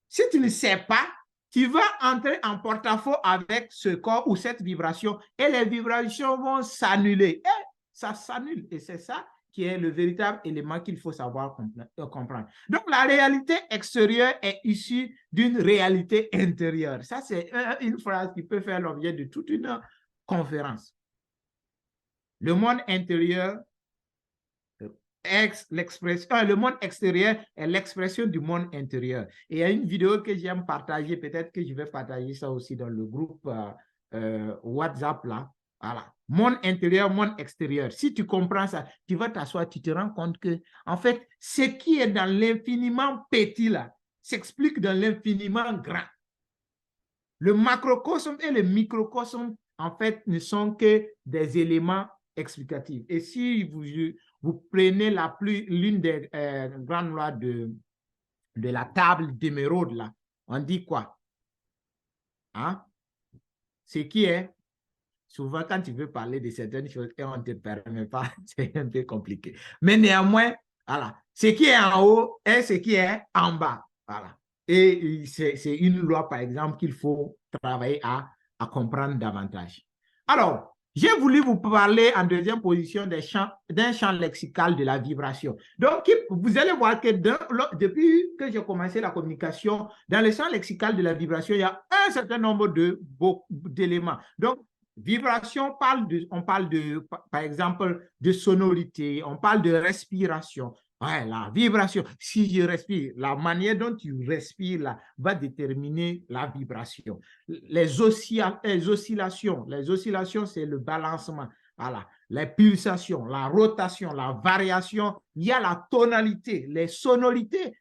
Si tu ne sais pas, tu vas entrer en porte-à-faux avec ce corps ou cette vibration et les vibrations vont s'annuler. Et ça s'annule. Et c'est ça qui est le véritable élément qu'il faut savoir comprendre. Donc, la réalité extérieure est issue d'une réalité intérieure. Ça, c'est une phrase qui peut faire l'objet de toute une conférence. Le monde intérieur, le monde extérieur est l'expression du monde intérieur. Et il y a une vidéo que j'aime partager, peut-être que je vais partager ça aussi dans le groupe WhatsApp là. Voilà. Monde intérieur, monde extérieur. Si tu comprends ça, tu vas t'asseoir, tu te rends compte que, en fait, ce qui est dans l'infiniment petit là, s'explique dans l'infiniment grand. Le macrocosme et le microcosme, en fait, ne sont que des éléments explicatifs. Et si vous prenez l'une des grandes lois de la table d'émeraude, là, on dit quoi? Hein? Ce qui est, souvent, quand tu veux parler de certaines choses et on ne te permet pas, c'est un peu compliqué. Mais néanmoins, voilà, ce qui est en haut est ce qui est en bas. Voilà. Et c'est une loi, par exemple, qu'il faut travailler à comprendre davantage. Alors, j'ai voulu vous parler en deuxième position d'un champ lexical de la vibration. Donc, vous allez voir que depuis que j'ai commencé la communication, dans le champ lexical de la vibration, il y a un certain nombre d'éléments. Donc, vibration, on parle de, par exemple, de sonorité, on parle de respiration. Ouais, la vibration, si je respire, la manière dont tu respires là, va déterminer la vibration. Les oscillations, c'est le balancement. Voilà. Les pulsations, la rotation, la variation, il y a la tonalité, les sonorités,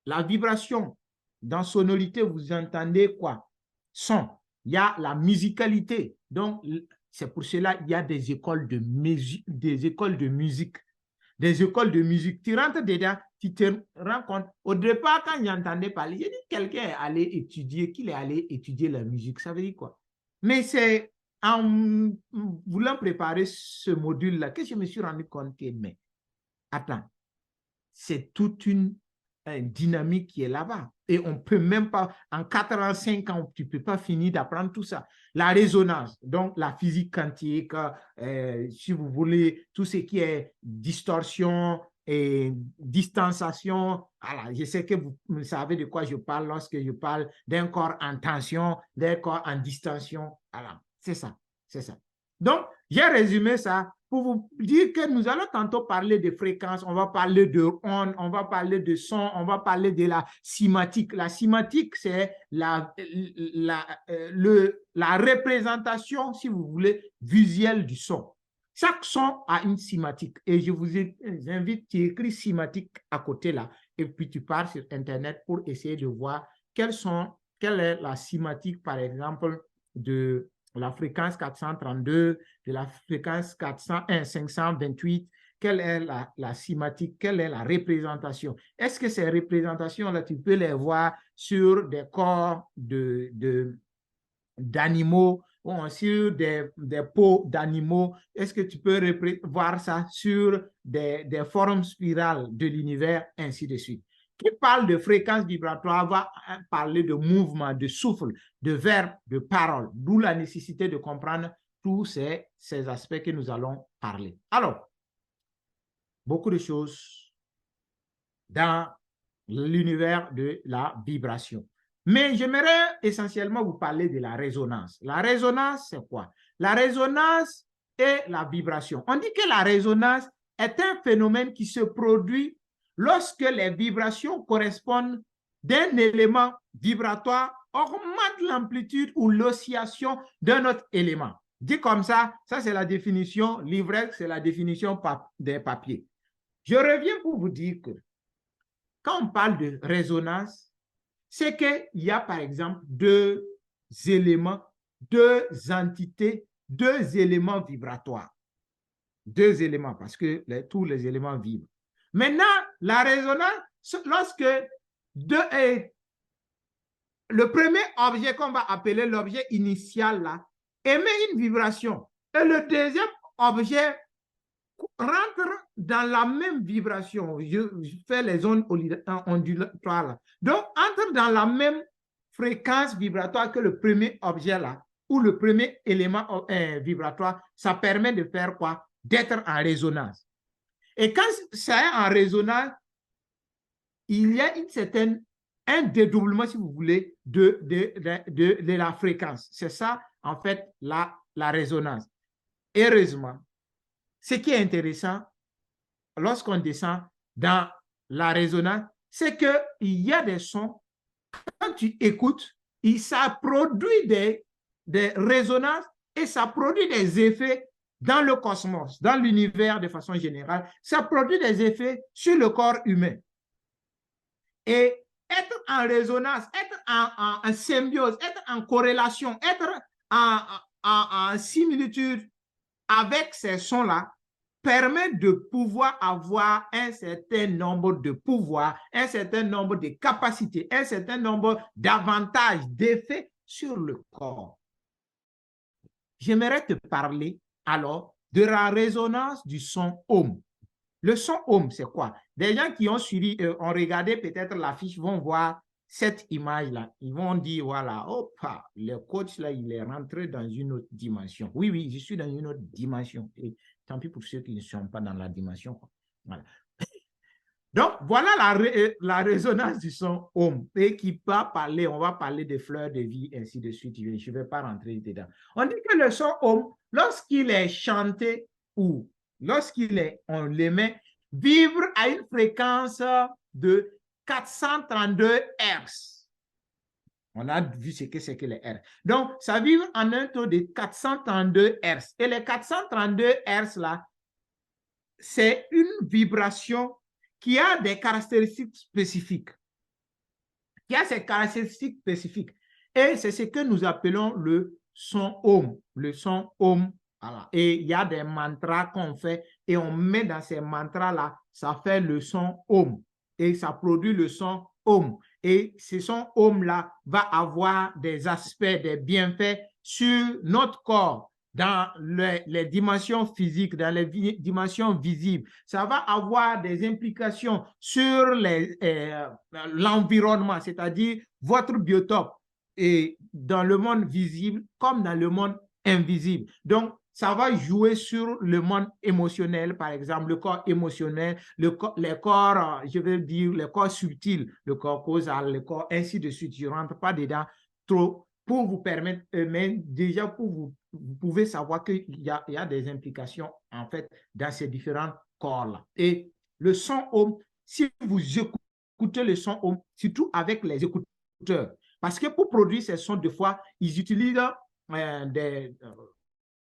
la vibration. Dans sonorité, vous entendez quoi? Son. Il y a la musicalité. Donc, c'est pour cela qu'il y a des écoles de musique. Des écoles de musique. Tu rentres dedans, tu te rends compte. Au départ, quand j'entendais parler, j'ai dit quelqu'un est allé étudier, qu'il est allé étudier la musique. Ça veut dire quoi? Mais c'est en voulant préparer ce module-là que je me suis rendu compte que, mais attends, c'est toute une dynamique qui est là-bas. Et on ne peut même pas, en 85 ans, tu ne peux pas finir d'apprendre tout ça. La résonance, donc la physique quantique, si vous voulez, tout ce qui est distorsion et distanciation. Voilà, je sais que vous savez de quoi je parle lorsque je parle d'un corps en tension, d'un corps en distension. Voilà, c'est ça, c'est ça. Donc, j'ai résumé ça pour vous dire que nous allons tantôt parler de fréquences, on va parler de ondes, on va parler de son, on va parler de la cymatique. La cymatique, c'est la représentation, si vous voulez, visuelle du son. Chaque son a une cymatique et je vous invite, tu écris cymatique à côté là et puis tu pars sur Internet pour essayer de voir quelle est la cymatique, par exemple, de la fréquence 432, de la fréquence 528, quelle est la cymatique, quelle est la représentation. Est-ce que ces représentations-là, tu peux les voir sur des corps d'animaux ou sur des peaux d'animaux. Est-ce que tu peux voir ça sur des formes spirales de l'univers, ainsi de suite. Qui parle de fréquence vibratoire va parler de mouvement, de souffle, de verbe, de parole, d'où la nécessité de comprendre tous ces aspects que nous allons parler. Alors, beaucoup de choses dans l'univers de la vibration. Mais j'aimerais essentiellement vous parler de la résonance. La résonance, c'est quoi? La résonance est la vibration. On dit que la résonance est un phénomène qui se produit lorsque les vibrations correspondent d'un élément vibratoire augmente l'amplitude ou l'oscillation d'un autre élément. Dit comme ça c'est la définition livresque, c'est la définition des papiers. Je reviens pour vous dire que quand on parle de résonance, c'est qu'il y a par exemple deux éléments, deux entités, deux éléments vibratoires. Deux éléments, parce que tous les éléments vibrent. Maintenant, la résonance, lorsque le premier objet qu'on va appeler l'objet initial là, émet une vibration, et le deuxième objet rentre dans la même vibration. Je fais les ondes ondulatoires là. Donc, entre dans la même fréquence vibratoire que le premier objet là, ou le premier élément vibratoire, ça permet de faire quoi? D'être en résonance. Et quand ça est en résonance, il y a un dédoublement, si vous voulez, de la fréquence. C'est ça, en fait, la résonance. Heureusement, ce qui est intéressant, lorsqu'on descend dans la résonance, c'est qu'il y a des sons, quand tu écoutes, ça produit des résonances et ça produit des effets dans le cosmos, dans l'univers de façon générale. Ça produit des effets sur le corps humain. Et être en résonance, être en symbiose, être en corrélation, être en similitude avec ces sons-là, permet de pouvoir avoir un certain nombre de pouvoirs, un certain nombre de capacités, un certain nombre d'avantages, d'effets sur le corps. J'aimerais te parler alors de la résonance du son ohm. Le son ohm, c'est quoi? Des gens qui ont suivi, ont regardé peut-être l'affiche vont voir cette image-là. Ils vont dire, voilà, hop, le coach, là, il est rentré dans une autre dimension. Oui, oui, je suis dans une autre dimension. Et tant pis pour ceux qui ne sont pas dans la dimension. Voilà. Donc, voilà la résonance du son ohm. Et qui va parler, on va parler des fleurs de vie, ainsi de suite. Je ne vais pas rentrer dedans. On dit que le son ohm, lorsqu'il est chanté ou lorsqu'il on l'émet, vibre à une fréquence de 432 Hz. On a vu ce que c'est que les Hz. Donc, ça vibre en un taux de 432 Hz. Et les 432 Hz, là, c'est une vibration qui a des caractéristiques spécifiques. Qui a ces caractéristiques spécifiques. Et c'est ce que nous appelons le son ohm. Le son ohm. Voilà. Et il y a des mantras qu'on fait et on met dans ces mantras-là, ça fait le son ohm. Et ça produit le son ohm. Et ce son ohm-là va avoir des aspects, des bienfaits sur notre corps, dans les dimensions physiques, dans les dimensions visibles. Ça va avoir des implications sur l'environnement, c'est-à-dire votre biotope, et dans le monde visible comme dans le monde invisible. Donc, ça va jouer sur le monde émotionnel, par exemple, le corps émotionnel, les corps, je veux dire, le corps subtil, le corps causal, le corps, ainsi de suite. Je ne rentre pas dedans trop pour vous permettre, mais déjà pour vous pouvez savoir qu'il y a des implications, en fait, dans ces différents corps-là. Et le son ohm, si vous écoutez le son ohm, surtout avec les écouteurs, parce que pour produire ces sons, des fois, ils utilisent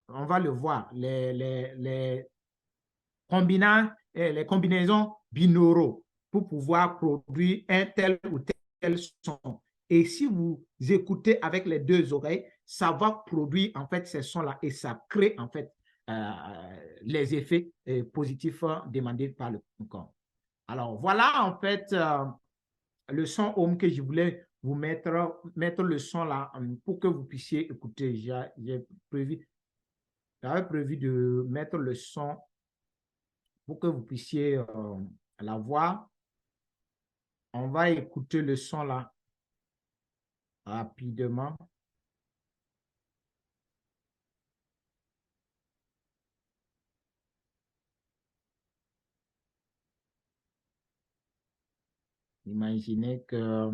on va le voir, les combinaisons binauraux pour pouvoir produire un tel ou tel son. Et si vous écoutez avec les deux oreilles, ça va produire en fait ces sons-là et ça crée en fait les effets positifs demandés par le corps. Alors voilà en fait le son ohm que je voulais vous mettre le son là pour que vous puissiez écouter. J'avais prévu de mettre le son pour que vous puissiez la voir. On va écouter le son là rapidement. Imaginez que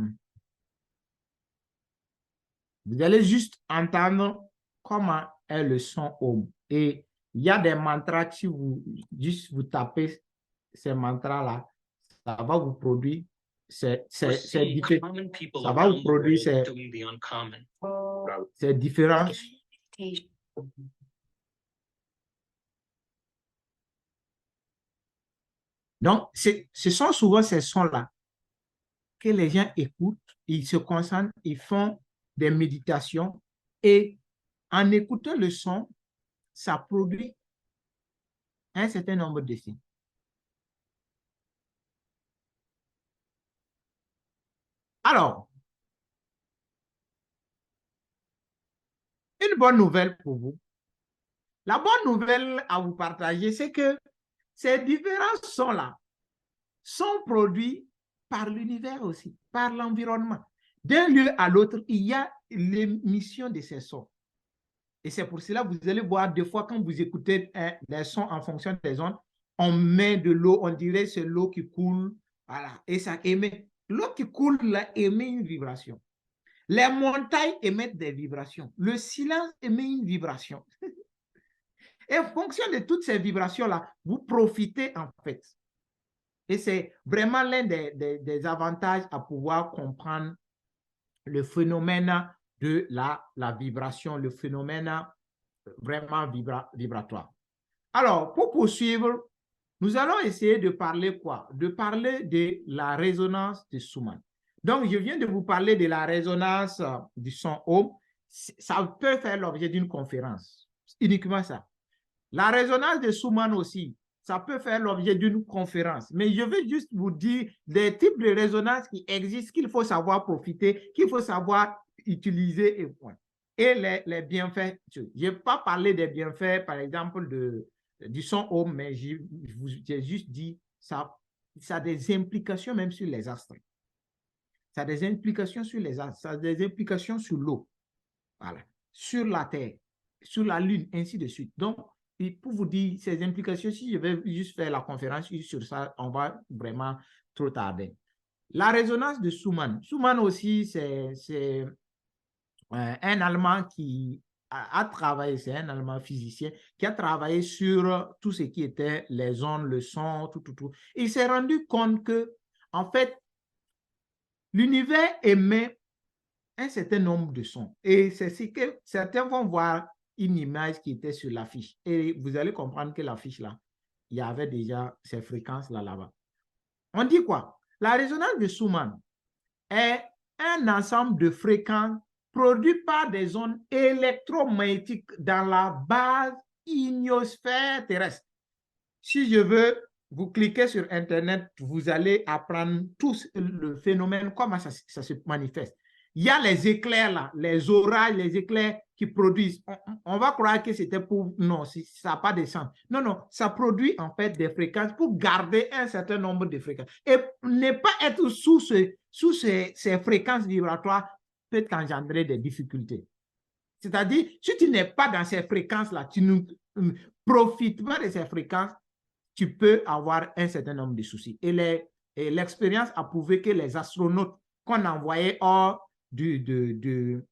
vous allez juste entendre comment est le son Om. Et il y a des mantras que si vous tapez ces mantras-là, ça va vous produire c'est différent. Ça va vous produire ces différences. Donc, ce sont souvent ces sons-là que les gens écoutent, ils se concentrent, ils font des méditations et en écoutant le son, ça produit un certain nombre de signes. Alors, une bonne nouvelle pour vous. La bonne nouvelle à vous partager, c'est que ces différents sons-là sont produits par l'univers aussi, par l'environnement. D'un lieu à l'autre, il y a l'émission de ces sons. Et c'est pour cela que vous allez voir des fois quand vous écoutez les sons en fonction des ondes, on met de l'eau, on dirait c'est l'eau qui coule, voilà, et ça émet. L'eau qui coule là émet une vibration. Les montagnes émettent des vibrations. Le silence émet une vibration. Et en fonction de toutes ces vibrations-là, vous profitez en fait. Et c'est vraiment l'un des avantages à pouvoir comprendre le phénomène de la vibration, le phénomène vraiment vibratoire. Alors, pour poursuivre, nous allons essayer de parler quoi? De parler de la résonance de Schumann. Donc, je viens de vous parler de la résonance du son Ohm. Ça peut faire l'objet d'une conférence, uniquement ça. La résonance de Schumann aussi, ça peut faire l'objet d'une conférence. Mais je vais juste vous dire des types de résonance qui existent, qu'il faut savoir profiter, qu'il faut savoir utiliser et point. Et les bienfaits. Je n'ai pas parlé des bienfaits, par exemple, du son Ohm, mais j'ai juste dit ça a des implications même sur les astres. Ça a des implications sur les astres, ça a des implications sur l'eau, voilà, sur la Terre, sur la Lune, ainsi de suite. Donc, et pour vous dire ces implications, si je vais juste faire la conférence sur ça, on va vraiment trop tarder. La résonance de Schumann. Schumann aussi, c'est un Allemand qui a travaillé, c'est un Allemand physicien, qui a travaillé sur tout ce qui était les ondes, le son, tout. Il s'est rendu compte que, en fait, l'univers émet un certain nombre de sons. Et c'est ce que certains vont voir une image qui était sur l'affiche. Et vous allez comprendre que l'affiche là, il y avait déjà ces fréquences là-bas. On dit quoi? La résonance de Schumann est un ensemble de fréquences produites par des ondes électromagnétiques dans la base ionosphère terrestre. Si je veux, vous cliquez sur Internet, vous allez apprendre tout le phénomène, comment ça se manifeste. Il y a les éclairs là, les orages, les éclairs qui produisent. On va croire que c'était pour... Non, ça n'a pas de sens. Non, ça produit en fait des fréquences pour garder un certain nombre de fréquences. Et ne pas être sous ces fréquences vibratoires peut engendrer des difficultés. C'est-à-dire, si tu n'es pas dans ces fréquences-là, tu ne profites pas de ces fréquences, tu peux avoir un certain nombre de soucis. Et l'expérience a prouvé que les astronautes qu'on envoyait hors du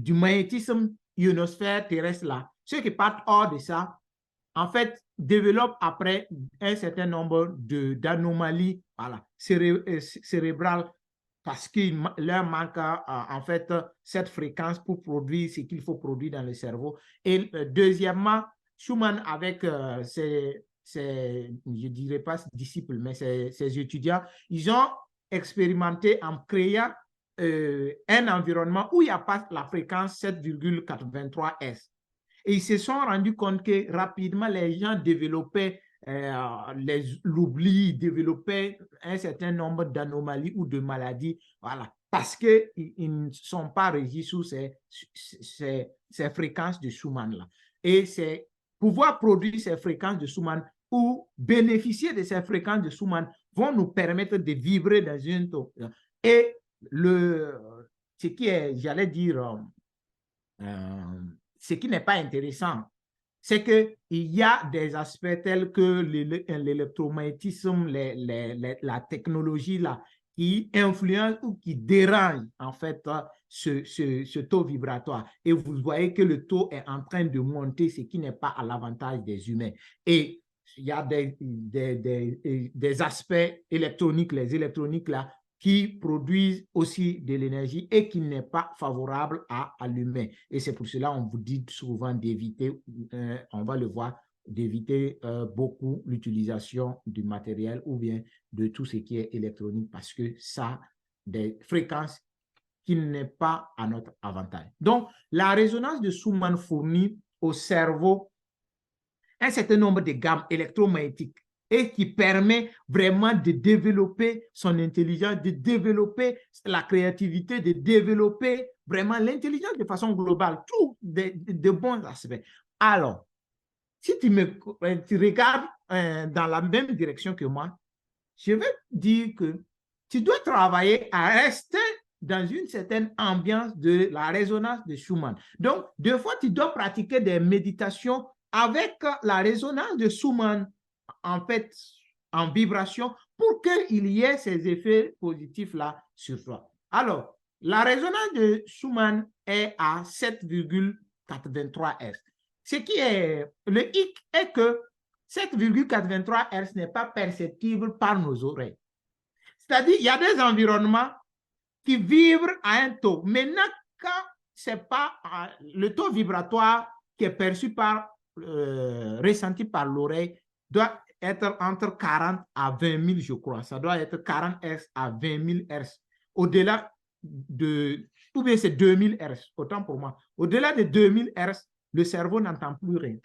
magnétisme ionosphère terrestre là, ceux qui partent hors de ça, en fait, développent après un certain nombre d'anomalies cérébrales parce qu'il leur manque en fait cette fréquence pour produire ce qu'il faut produire dans le cerveau. Et deuxièmement, Schumann avec je ne dirais pas disciples, mais ses étudiants, ils ont expérimenté en créant un environnement où il n'y a pas la fréquence 7,83 Hz. Et ils se sont rendus compte que rapidement, les gens développaient l'oubli, développer un certain nombre d'anomalies ou de maladies, voilà, parce qu'ils ne sont pas régis sous ces fréquences de Schumann-là. Et c'est pouvoir produire ces fréquences de Schumann ou bénéficier de ces fréquences de Schumann vont nous permettre de vibrer dans une taux. Et ce qui est, j'allais dire, ce qui n'est pas intéressant, c'est qu'il y a des aspects tels que l'électromagnétisme, la technologie là, qui influence ou qui dérange en fait ce taux vibratoire. Et vous voyez que le taux est en train de monter, ce qui n'est pas à l'avantage des humains. Et il y a des aspects électroniques, les électroniques là, qui produisent aussi de l'énergie et qui n'est pas favorable à l'humain. Et c'est pour cela qu'on vous dit souvent d'éviter, on va le voir, d'éviter beaucoup l'utilisation du matériel ou bien de tout ce qui est électronique parce que ça a des fréquences qui n'est pas à notre avantage. Donc, la résonance de Schumann fournit au cerveau un certain nombre de gammes électromagnétiques et qui permet vraiment de développer son intelligence, de développer la créativité, de développer vraiment l'intelligence de façon globale, tous de bons aspects. Alors, si tu regardes dans la même direction que moi, je vais dire que tu dois travailler à rester dans une certaine ambiance de la résonance de Schumann. Donc, deux fois, tu dois pratiquer des méditations avec la résonance de Schumann, en fait, en vibration, pour qu'il y ait ces effets positifs-là sur toi. Alors, la résonance de Schumann est à 7,83 Hz. Ce qui est le hic est que 7,83 Hz n'est pas perceptible par nos oreilles. C'est-à-dire, il y a des environnements qui vibrent à un taux. Maintenant, quand c'est pas le taux vibratoire qui est perçu par, ressenti par l'oreille, doit être entre 40 à 20 000, je crois. Ça doit être 40 Hz à 20 000 Hz. Au-delà de, ou bien c'est 2000 Hz, autant pour moi. Au-delà de 2000 Hz, le cerveau n'entend plus rien.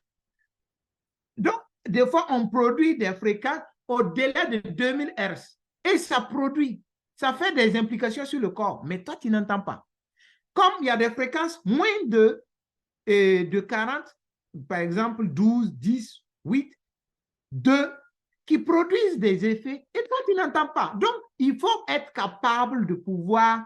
Donc, des fois, on produit des fréquences au-delà de 2000 Hz. Et ça produit, ça fait des implications sur le corps. Mais toi, tu n'entends pas. Comme il y a des fréquences moins de 40, par exemple 12, 10, 8, 2, qui produisent des effets et toi, tu n'entends pas. Donc, il faut être capable de pouvoir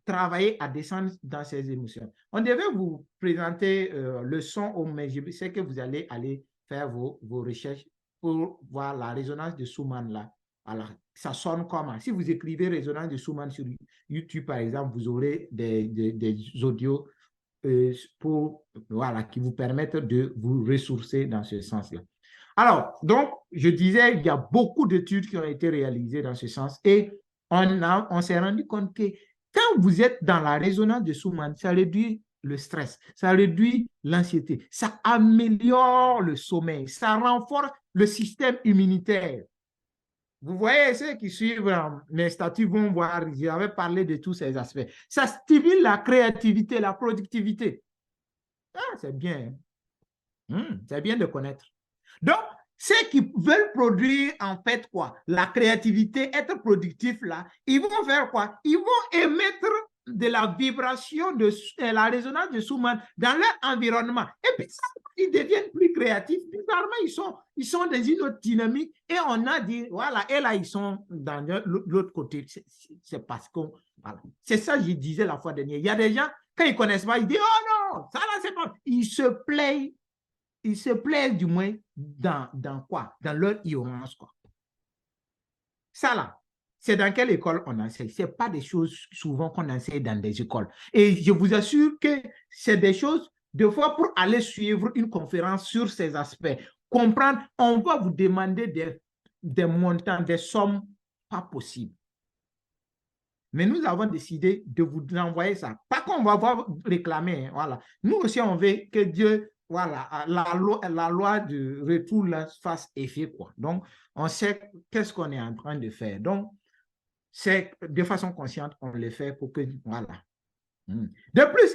travailler à descendre dans ces émotions. On devait vous présenter le son, mais je sais que vous allez aller faire vos recherches pour voir la résonance de Schumann là. Alors, ça sonne comment? Si vous écrivez résonance de Schumann sur YouTube, par exemple, vous aurez des audios voilà, qui vous permettent de vous ressourcer dans ce sens-là. Alors, donc, je disais, il y a beaucoup d'études qui ont été réalisées dans ce sens et on s'est rendu compte que quand vous êtes dans la résonance de Schumann, ça réduit le stress, ça réduit l'anxiété, ça améliore le sommeil, ça renforce le système immunitaire. Vous voyez, ceux qui suivent mes statuts vont voir, j'avais parlé de tous ces aspects. Ça stimule la créativité, la productivité. Ah, c'est bien. C'est bien de connaître. Donc, ceux qui veulent produire en fait quoi? La créativité, être productif là, ils vont faire quoi? Ils vont émettre de la vibration de la résonance de Schumann dans leur environnement. Et puis ça, ils deviennent plus créatifs. Bizarrement, ils sont dans une autre dynamique et on a dit, voilà, et là, ils sont dans l'autre côté. C'est parce que, voilà. C'est ça que je disais la fois dernière. Il y a des gens, quand ils ne connaissent pas, ils disent, oh non, ça là, c'est pas. Ils se plaisent du moins dans quoi? Dans leur ignorance, quoi. Ça là, c'est dans quelle école on enseigne? Ce n'est pas des choses souvent qu'on enseigne dans des écoles. Et je vous assure que c'est des choses, des fois, pour aller suivre une conférence sur ces aspects, comprendre, on va vous demander des montants, des sommes pas possibles. Mais nous avons décidé de vous envoyer ça. Pas qu'on va réclamer, voilà. Nous aussi, on veut que Dieu, voilà, la loi de retour là, fasse effet, quoi. Donc, on sait qu'est-ce qu'on est en train de faire. Donc, c'est de façon consciente, on le fait pour que, voilà. De plus,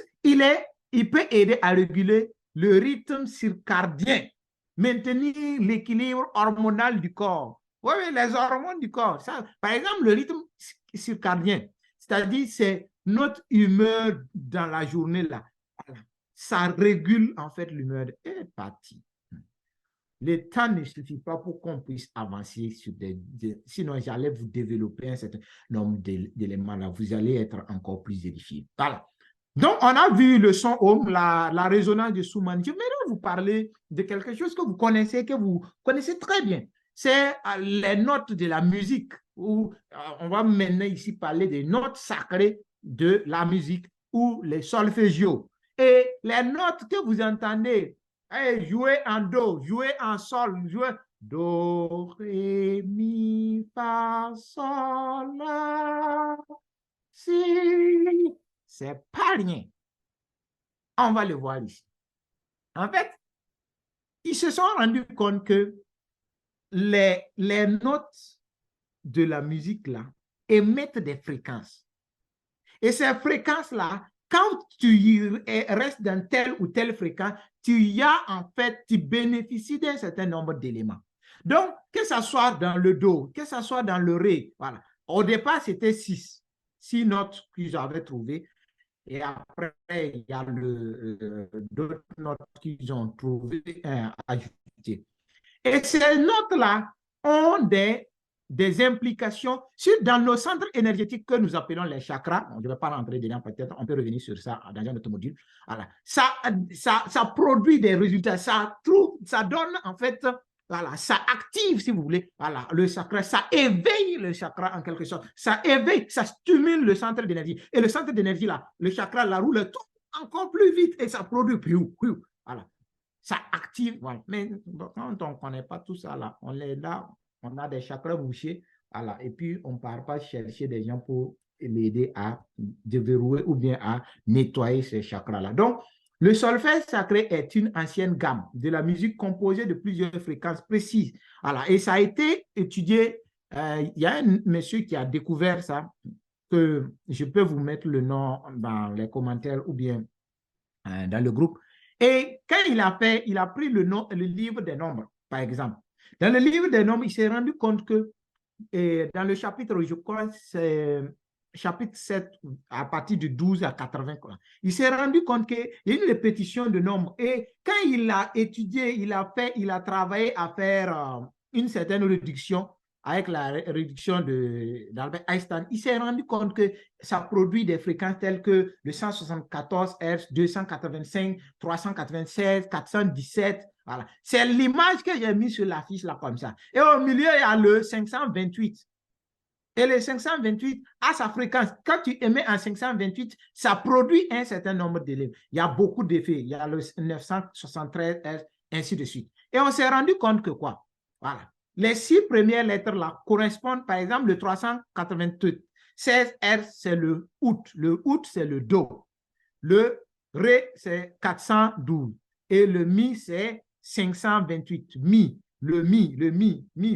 il peut aider à réguler le rythme circadien. maintenir l'équilibre hormonal du corps. Oui, les hormones du corps. Ça, par exemple, le rythme circadien, c'est-à-dire c'est notre humeur dans la journée là. Voilà. Ça régule en fait l'humeur. Et parti. Le temps ne suffit pas pour qu'on puisse avancer sur sinon j'allais vous développer un certain nombre d'éléments là. Vous allez être encore plus édifié. Voilà. Donc, on a vu le son home, la résonance de Schumann. Je voudrais vous parler de quelque chose que vous connaissez très bien. C'est les notes de la musique, où on va maintenant ici parler des notes sacrées de la musique ou les solfégio. Et les notes que vous entendez, jouer en do, jouer en sol, jouer do, ré, mi, fa, sol, la, si. C'est pas rien. On va le voir ici. En fait, ils se sont rendus compte que les notes de la musique là émettent des fréquences. Et ces fréquences-là, quand tu restes dans telle ou telle fréquence, tu bénéficies d'un certain nombre d'éléments. Donc, que ce soit dans le do, que ce soit dans le ré, voilà. Au départ, c'était 6 notes qu'ils avaient trouvées. Et après, il y a d'autres notes qu'ils ont trouvées ajoutées. Et ces notes-là ont des implications dans nos centres énergétiques que nous appelons les chakras. Je ne vais pas rentrer dedans, peut-être on peut revenir sur ça dans un autre module. Voilà. Ça produit des résultats, ça donne en fait, voilà, ça active, si vous voulez, voilà, le chakra, ça éveille le chakra en quelque sorte, ça éveille, ça stimule le centre d'énergie. Et le centre d'énergie, là, le chakra, la roule tout encore plus vite et ça produit plus. Voilà. Ça active, voilà. Mais quand on ne connaît pas tout ça, là, on est là, on a des chakras bouchés, voilà, et puis on ne part pas chercher des gens pour l'aider à déverrouiller ou bien à nettoyer ces chakras-là. Donc, le solfège sacré est une ancienne gamme de la musique composée de plusieurs fréquences précises. Voilà. Et ça a été étudié, il y a un monsieur qui a découvert ça, que je peux vous mettre le nom dans les commentaires ou bien dans le groupe. Et quand il a pris le livre des nombres, par exemple. Dans le livre des nombres, il s'est rendu compte que dans le chapitre, je crois, c'est chapitre 7, à partir de 12 à 80, il s'est rendu compte qu'il y a une répétition de nombres. Et quand il a étudié, il a travaillé à faire une certaine réduction avec la réduction d'Albert Einstein, il s'est rendu compte que ça produit des fréquences telles que le 174 Hz, 285, 396, 417. Voilà. C'est l'image que j'ai mise sur l'affiche là comme ça. Et au milieu, il y a le 528. Et le 528 a sa fréquence. Quand tu émets en 528, ça produit un certain nombre d'éléments. Il y a beaucoup d'effets. Il y a le 973 Hz, ainsi de suite. Et on s'est rendu compte que quoi? Voilà. Les 6 premières lettres là correspondent, par exemple, le 388. 16 Hz, c'est le août. Le août, c'est le do. Le ré, c'est 412. Et le mi, c'est 528. Mi,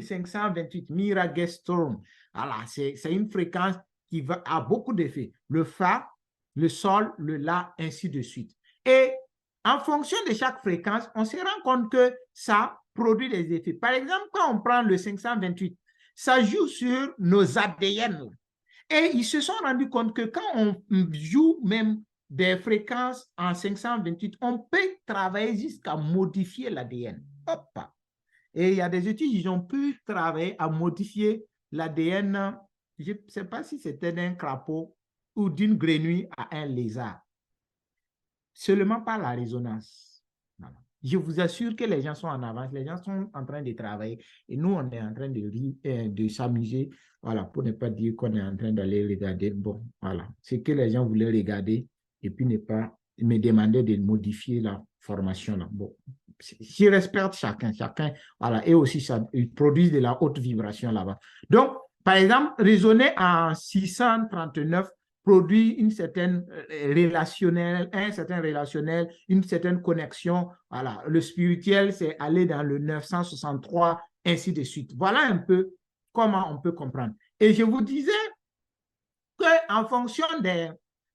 528, Miragestorm. Voilà, c'est une fréquence qui a beaucoup d'effets. Le fa, le sol, le la, ainsi de suite. Et en fonction de chaque fréquence, on se rend compte que ça produit des effets. Par exemple, quand on prend le 528, ça joue sur nos ADN. Et ils se sont rendus compte que quand on joue même des fréquences en 528, on peut travailler jusqu'à modifier l'ADN. Hop! Et il y a des études, ils ont pu travailler à modifier l'ADN, je ne sais pas si c'était d'un crapaud ou d'une grenouille à un lézard. Seulement par la résonance. Voilà. Je vous assure que les gens sont en avance, les gens sont en train de travailler et nous, on est en train de s'amuser, voilà, pour ne pas dire qu'on est en train d'aller regarder. Bon, voilà, c'est que les gens voulaient regarder et puis ne pas me demander de modifier la formation. Là. Bon, je respecte chacun, voilà, et aussi ça, ils produisent de la haute vibration là-bas. Donc, par exemple, raisonner en 639 produit une certaine un certain relationnel, une certaine connexion. Voilà, le spirituel, c'est aller dans le 963, ainsi de suite. Voilà un peu comment on peut comprendre. Et je vous disais qu'en fonction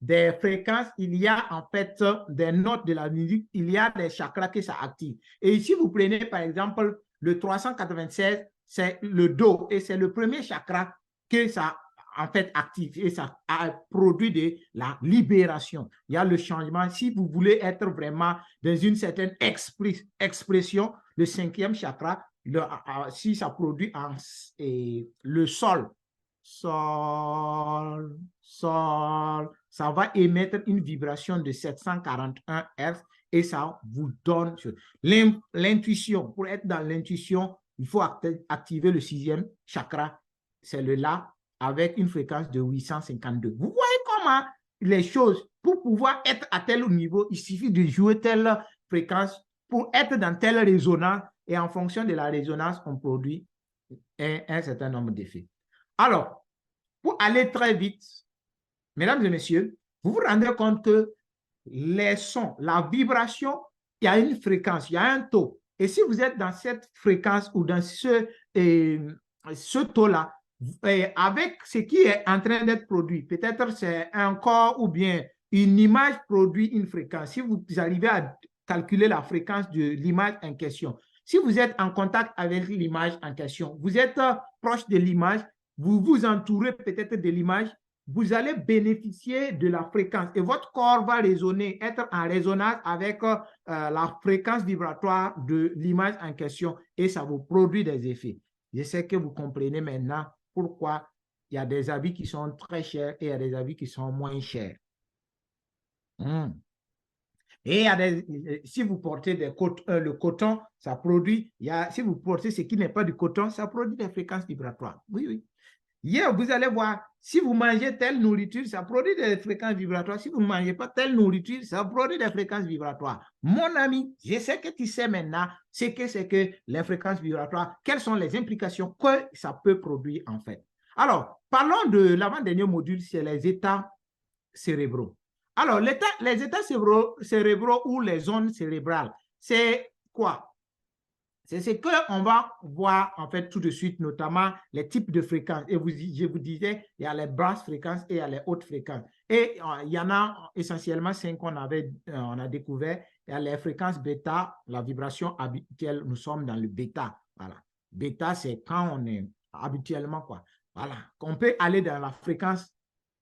des fréquences, il y a en fait des notes de la musique, il y a des chakras que ça active. Et ici, vous prenez par exemple le 396, c'est le Do et c'est le premier chakra que ça en fait active et ça produit de la libération. Il y a le changement. Si vous voulez être vraiment dans une certaine expression, le cinquième chakra, si ça produit le sol, ça va émettre une vibration de 741 Hz et ça vous donne l'intuition. Pour être dans l'intuition, il faut activer le sixième chakra, c'est le La, avec une fréquence de 852. Vous voyez comment les choses, pour pouvoir être à tel niveau, il suffit de jouer telle fréquence pour être dans telle résonance et en fonction de la résonance, on produit un certain nombre d'effets. Alors, pour aller très vite, mesdames et messieurs, vous vous rendez compte que les sons, la vibration, il y a une fréquence, il y a un taux. Et si vous êtes dans cette fréquence ou dans ce taux-là, avec ce qui est en train d'être produit, peut-être c'est un corps ou bien une image produit une fréquence. Si vous arrivez à calculer la fréquence de l'image en question, si vous êtes en contact avec l'image en question, vous êtes proche de l'image, vous vous entourez peut-être de l'image, vous allez bénéficier de la fréquence et votre corps va résonner, être en résonance avec la fréquence vibratoire de l'image en question et ça vous produit des effets. Je sais que vous comprenez maintenant pourquoi il y a des habits qui sont très chers et il y a des habits qui sont moins chers. Et si vous portez le coton, ça produit, si vous portez ce qui n'est pas du coton, ça produit des fréquences vibratoires. Oui, oui. Hier, vous allez voir, si vous mangez telle nourriture, ça produit des fréquences vibratoires. Si vous ne mangez pas telle nourriture, ça produit des fréquences vibratoires. Mon ami, je sais que tu sais maintenant ce que c'est que les fréquences vibratoires, quelles sont les implications que ça peut produire en fait. Alors, parlons de l'avant-dernier module, c'est les états cérébraux. Alors, les états cérébraux ou les zones cérébrales, c'est quoi? C'est ce qu'on va voir en fait tout de suite, notamment les types de fréquences. Et je vous disais, il y a les basses fréquences et il y a les hautes fréquences. Et il y en a essentiellement 5 qu'on on a découvert. Il y a les fréquences bêta, la vibration habituelle, nous sommes dans le bêta. Voilà. Bêta, c'est quand on est habituellement quoi. Voilà. On peut aller dans la fréquence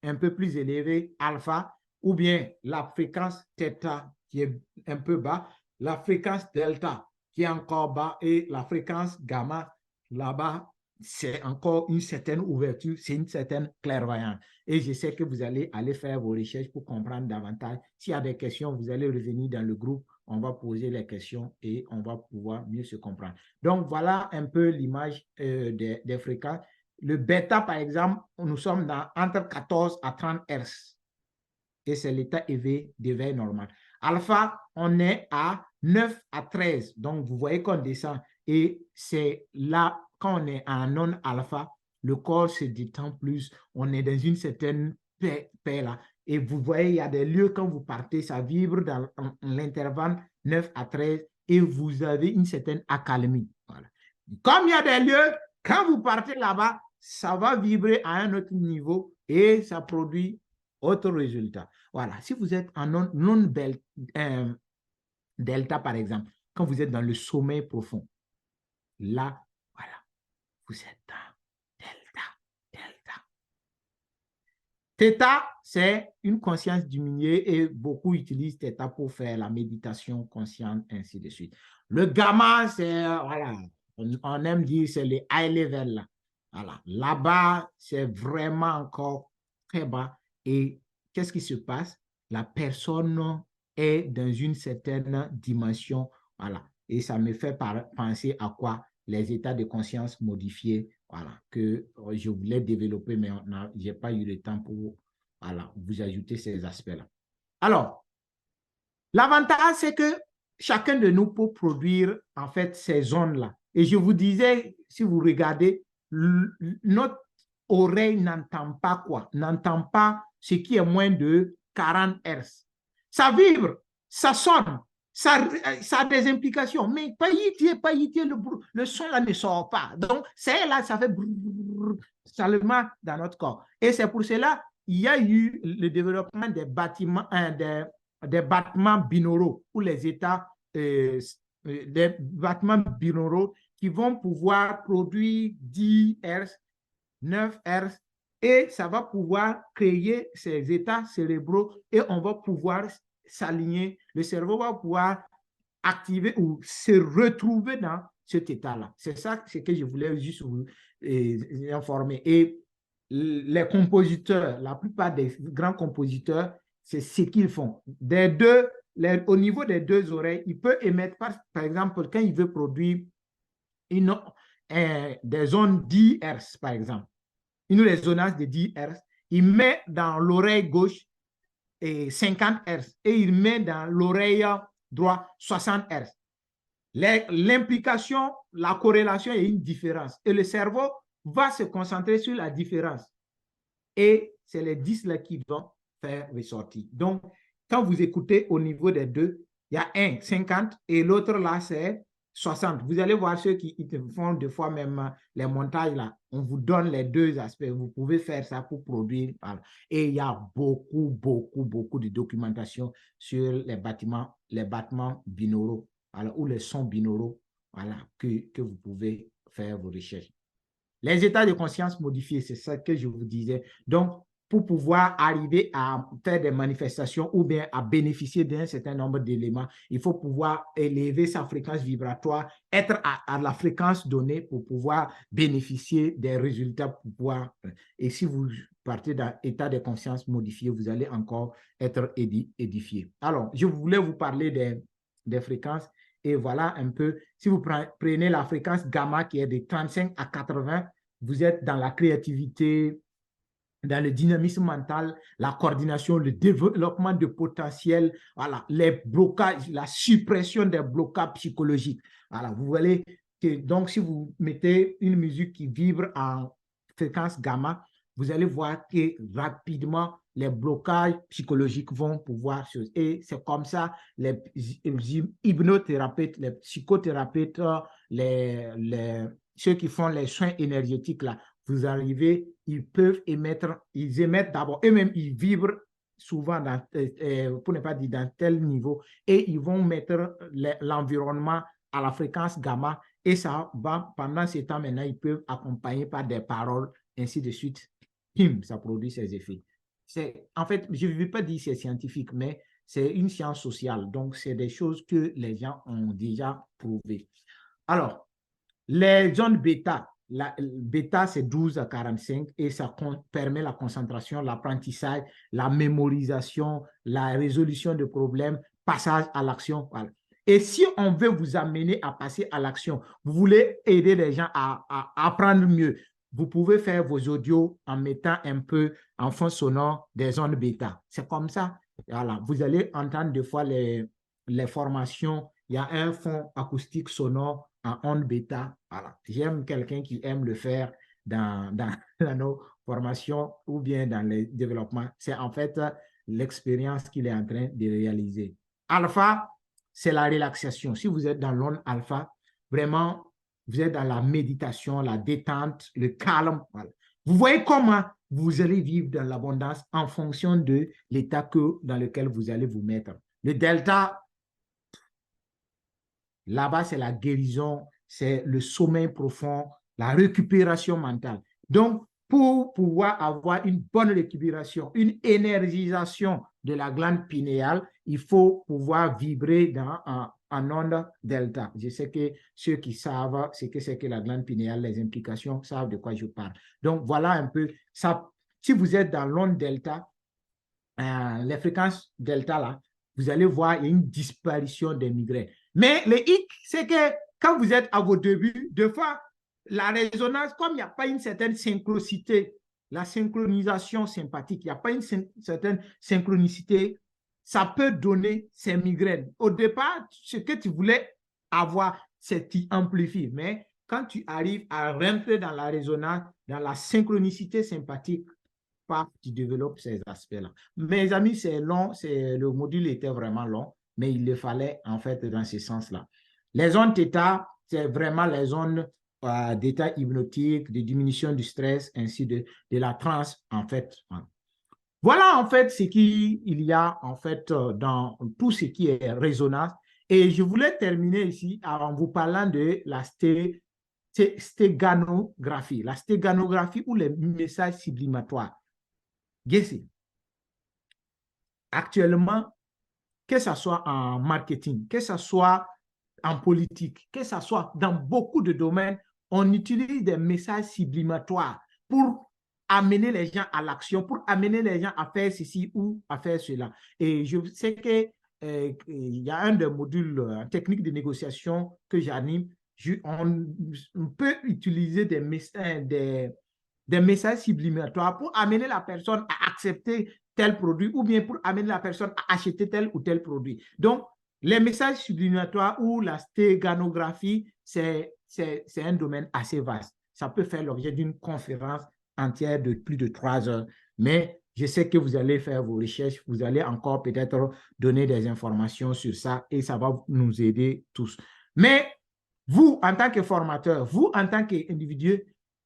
un peu plus élevée, alpha, ou bien la fréquence theta qui est un peu bas, la fréquence delta qui est encore bas et la fréquence gamma là-bas, c'est encore une certaine ouverture, c'est une certaine clairvoyance. Et je sais que vous allez aller faire vos recherches pour comprendre davantage. S'il y a des questions, vous allez revenir dans le groupe, on va poser les questions et on va pouvoir mieux se comprendre. Donc, voilà un peu l'image des fréquences. Le bêta, par exemple, nous sommes entre 14 à 30 Hz. Et c'est l'état d'éveil normal. Alpha, on est à 9 à 13. Donc, vous voyez qu'on descend. Et c'est là, quand on est en non-alpha, le corps se détend plus. On est dans une certaine paix là. Et vous voyez, il y a des lieux, quand vous partez, ça vibre dans l'intervalle 9 à 13 et vous avez une certaine accalmie. Voilà. Comme il y a des lieux, quand vous partez là-bas, ça va vibrer à un autre niveau et ça produit autre résultat. Voilà, si vous êtes en delta, par exemple, quand vous êtes dans le sommeil profond, là, voilà, vous êtes dans delta. Theta, c'est une conscience diminuée et beaucoup utilisent theta pour faire la méditation consciente, ainsi de suite. Le gamma, c'est, voilà, on aime dire c'est le high level. Là. Voilà, là-bas, c'est vraiment encore très bas. Et qu'est-ce qui se passe? La personne est dans une certaine dimension. Voilà. Et ça me fait penser à quoi? Les états de conscience modifiés, voilà, que je voulais développer, mais je n'ai pas eu le temps pour voilà, vous ajouter ces aspects-là. Alors, l'avantage, c'est que chacun de nous peut produire en fait ces zones-là. Et je vous disais, si vous regardez, notre oreille n'entend pas quoi? N'entend pas ce qui est moins de 40 Hz. Ça vibre, ça sonne, ça a des implications, mais le son là ne sort pas. Donc, c'est là, ça fait seulement dans notre corps. Et c'est pour cela, il y a eu le développement des bâtiments, des battements binauraux où les États, des battements binauraux qui vont pouvoir produire 10 Hz, 9 Hz, et ça va pouvoir créer ces états cérébraux et on va pouvoir s'aligner. Le cerveau va pouvoir activer ou se retrouver dans cet état-là. C'est ça ce que je voulais juste vous informer. Et les compositeurs, la plupart des grands compositeurs, c'est ce qu'ils font. Des deux, au niveau des deux oreilles, il peut émettre, par exemple, quand il veut produire des ondes 10 Hz, par exemple, une résonance de 10 Hz, il met dans l'oreille gauche 50 Hz et il met dans l'oreille droite 60 Hz. L'implication, la corrélation est une différence. Et le cerveau va se concentrer sur la différence. Et c'est les 10 là qui vont faire ressortir. Donc, quand vous écoutez au niveau des deux, il y a un 50 et l'autre là, c'est 60. Vous allez voir ceux qui font des fois même les montages là. On vous donne les deux aspects. Vous pouvez faire ça pour produire. Voilà. Et il y a beaucoup de documentation sur les battements binauraux, voilà, ou les sons binauraux, voilà, que vous pouvez faire vos recherches. Les états de conscience modifiés, c'est ça que je vous disais. Donc, pour pouvoir arriver à faire des manifestations ou bien à bénéficier d'un certain nombre d'éléments, il faut pouvoir élever sa fréquence vibratoire, être à la fréquence donnée pour pouvoir bénéficier des résultats. Pour pouvoir, et si vous partez d'un état de conscience modifié, vous allez encore être édifié. Alors, je voulais vous parler des fréquences. Et voilà un peu, si vous prenez la fréquence gamma qui est de 35 à 80, vous êtes dans la créativité, dans le dynamisme mental, la coordination, le développement de potentiel, voilà, les blocages, la suppression des blocages psychologiques. Voilà, vous voyez que donc si vous mettez une musique qui vibre en fréquence gamma, vous allez voir que rapidement les blocages psychologiques vont pouvoir se... Et c'est comme ça les hypnothérapeutes, les psychothérapeutes, ceux qui font les soins énergétiques là, vous arrivez, ils peuvent émettre, ils émettent d'abord, eux-mêmes, ils vibrent souvent, pour ne pas dire dans tel niveau, et ils vont mettre l'environnement à la fréquence gamma, et ça va, pendant ce temps maintenant, ils peuvent accompagner par des paroles, ainsi de suite. Ça produit ses effets. En fait, je ne veux pas dire que c'est scientifique, mais c'est une science sociale, donc c'est des choses que les gens ont déjà prouvées. Alors, les zones bêta, la bêta, c'est 12 à 45 et ça permet la concentration, l'apprentissage, la mémorisation, la résolution de problèmes, passage à l'action. Voilà. Et si on veut vous amener à passer à l'action, vous voulez aider les gens à apprendre mieux, vous pouvez faire vos audios en mettant un peu en fond sonore des zones bêta. C'est comme ça. Voilà. Vous allez entendre des fois les formations. Il y a un fond acoustique sonore en onde bêta. Voilà. J'aime quelqu'un qui aime le faire dans nos formations ou bien dans les développements. C'est en fait l'expérience qu'il est en train de réaliser. Alpha, c'est la relaxation. Si vous êtes dans l'onde alpha, vraiment, vous êtes dans la méditation, la détente, le calme. Voilà. Vous voyez comment vous allez vivre dans l'abondance en fonction de l'état dans lequel vous allez vous mettre. Le delta, là-bas, c'est la guérison, c'est le sommeil profond, la récupération mentale. Donc, pour pouvoir avoir une bonne récupération, une énergisation de la glande pinéale, il faut pouvoir vibrer en onde delta. Je sais que ceux qui savent ce que c'est que la glande pinéale, les implications, savent de quoi je parle. Donc, voilà un peu ça. Si vous êtes dans l'onde delta, les fréquences delta là, vous allez voir, il y a une disparition des migraines. Mais le hic, c'est que quand vous êtes à vos débuts, des fois, la résonance, comme il n'y a pas une certaine synchronicité, la synchronisation sympathique, il n'y a pas une certaine synchronicité, ça peut donner ces migraines. Au départ, ce que tu voulais avoir, c'est qui amplifie. Mais quand tu arrives à rentrer dans la résonance, dans la synchronicité sympathique, tu développes ces aspects-là. Mes amis, c'est long, le module était vraiment long, mais il le fallait en fait dans ce sens-là. Les zones θ, c'est vraiment les zones d'état hypnotique, de diminution du stress, ainsi de la transe en fait. Voilà en fait ce qu'il y a en fait dans tout ce qui est résonance. Et je voulais terminer ici en vous parlant de la stéganographie. La stéganographie ou les messages sublimatoires. Actuellement, que ce soit en marketing, que ce soit en politique, que ce soit dans beaucoup de domaines, on utilise des messages sublimatoires pour amener les gens à l'action, pour amener les gens à faire ceci ou à faire cela. Et je sais que il y a un des modules techniques de négociation que j'anime. On peut utiliser des messages sublimatoires pour amener la personne à accepter tel produit ou bien pour amener la personne à acheter tel ou tel produit. Donc, les messages sublimatoires ou la stéganographie, c'est un domaine assez vaste. Ça peut faire l'objet d'une conférence entière de plus de 3 heures. Mais je sais que vous allez faire vos recherches, vous allez encore peut-être donner des informations sur ça et ça va nous aider tous. Mais vous, en tant que formateur, vous, en tant qu'individu,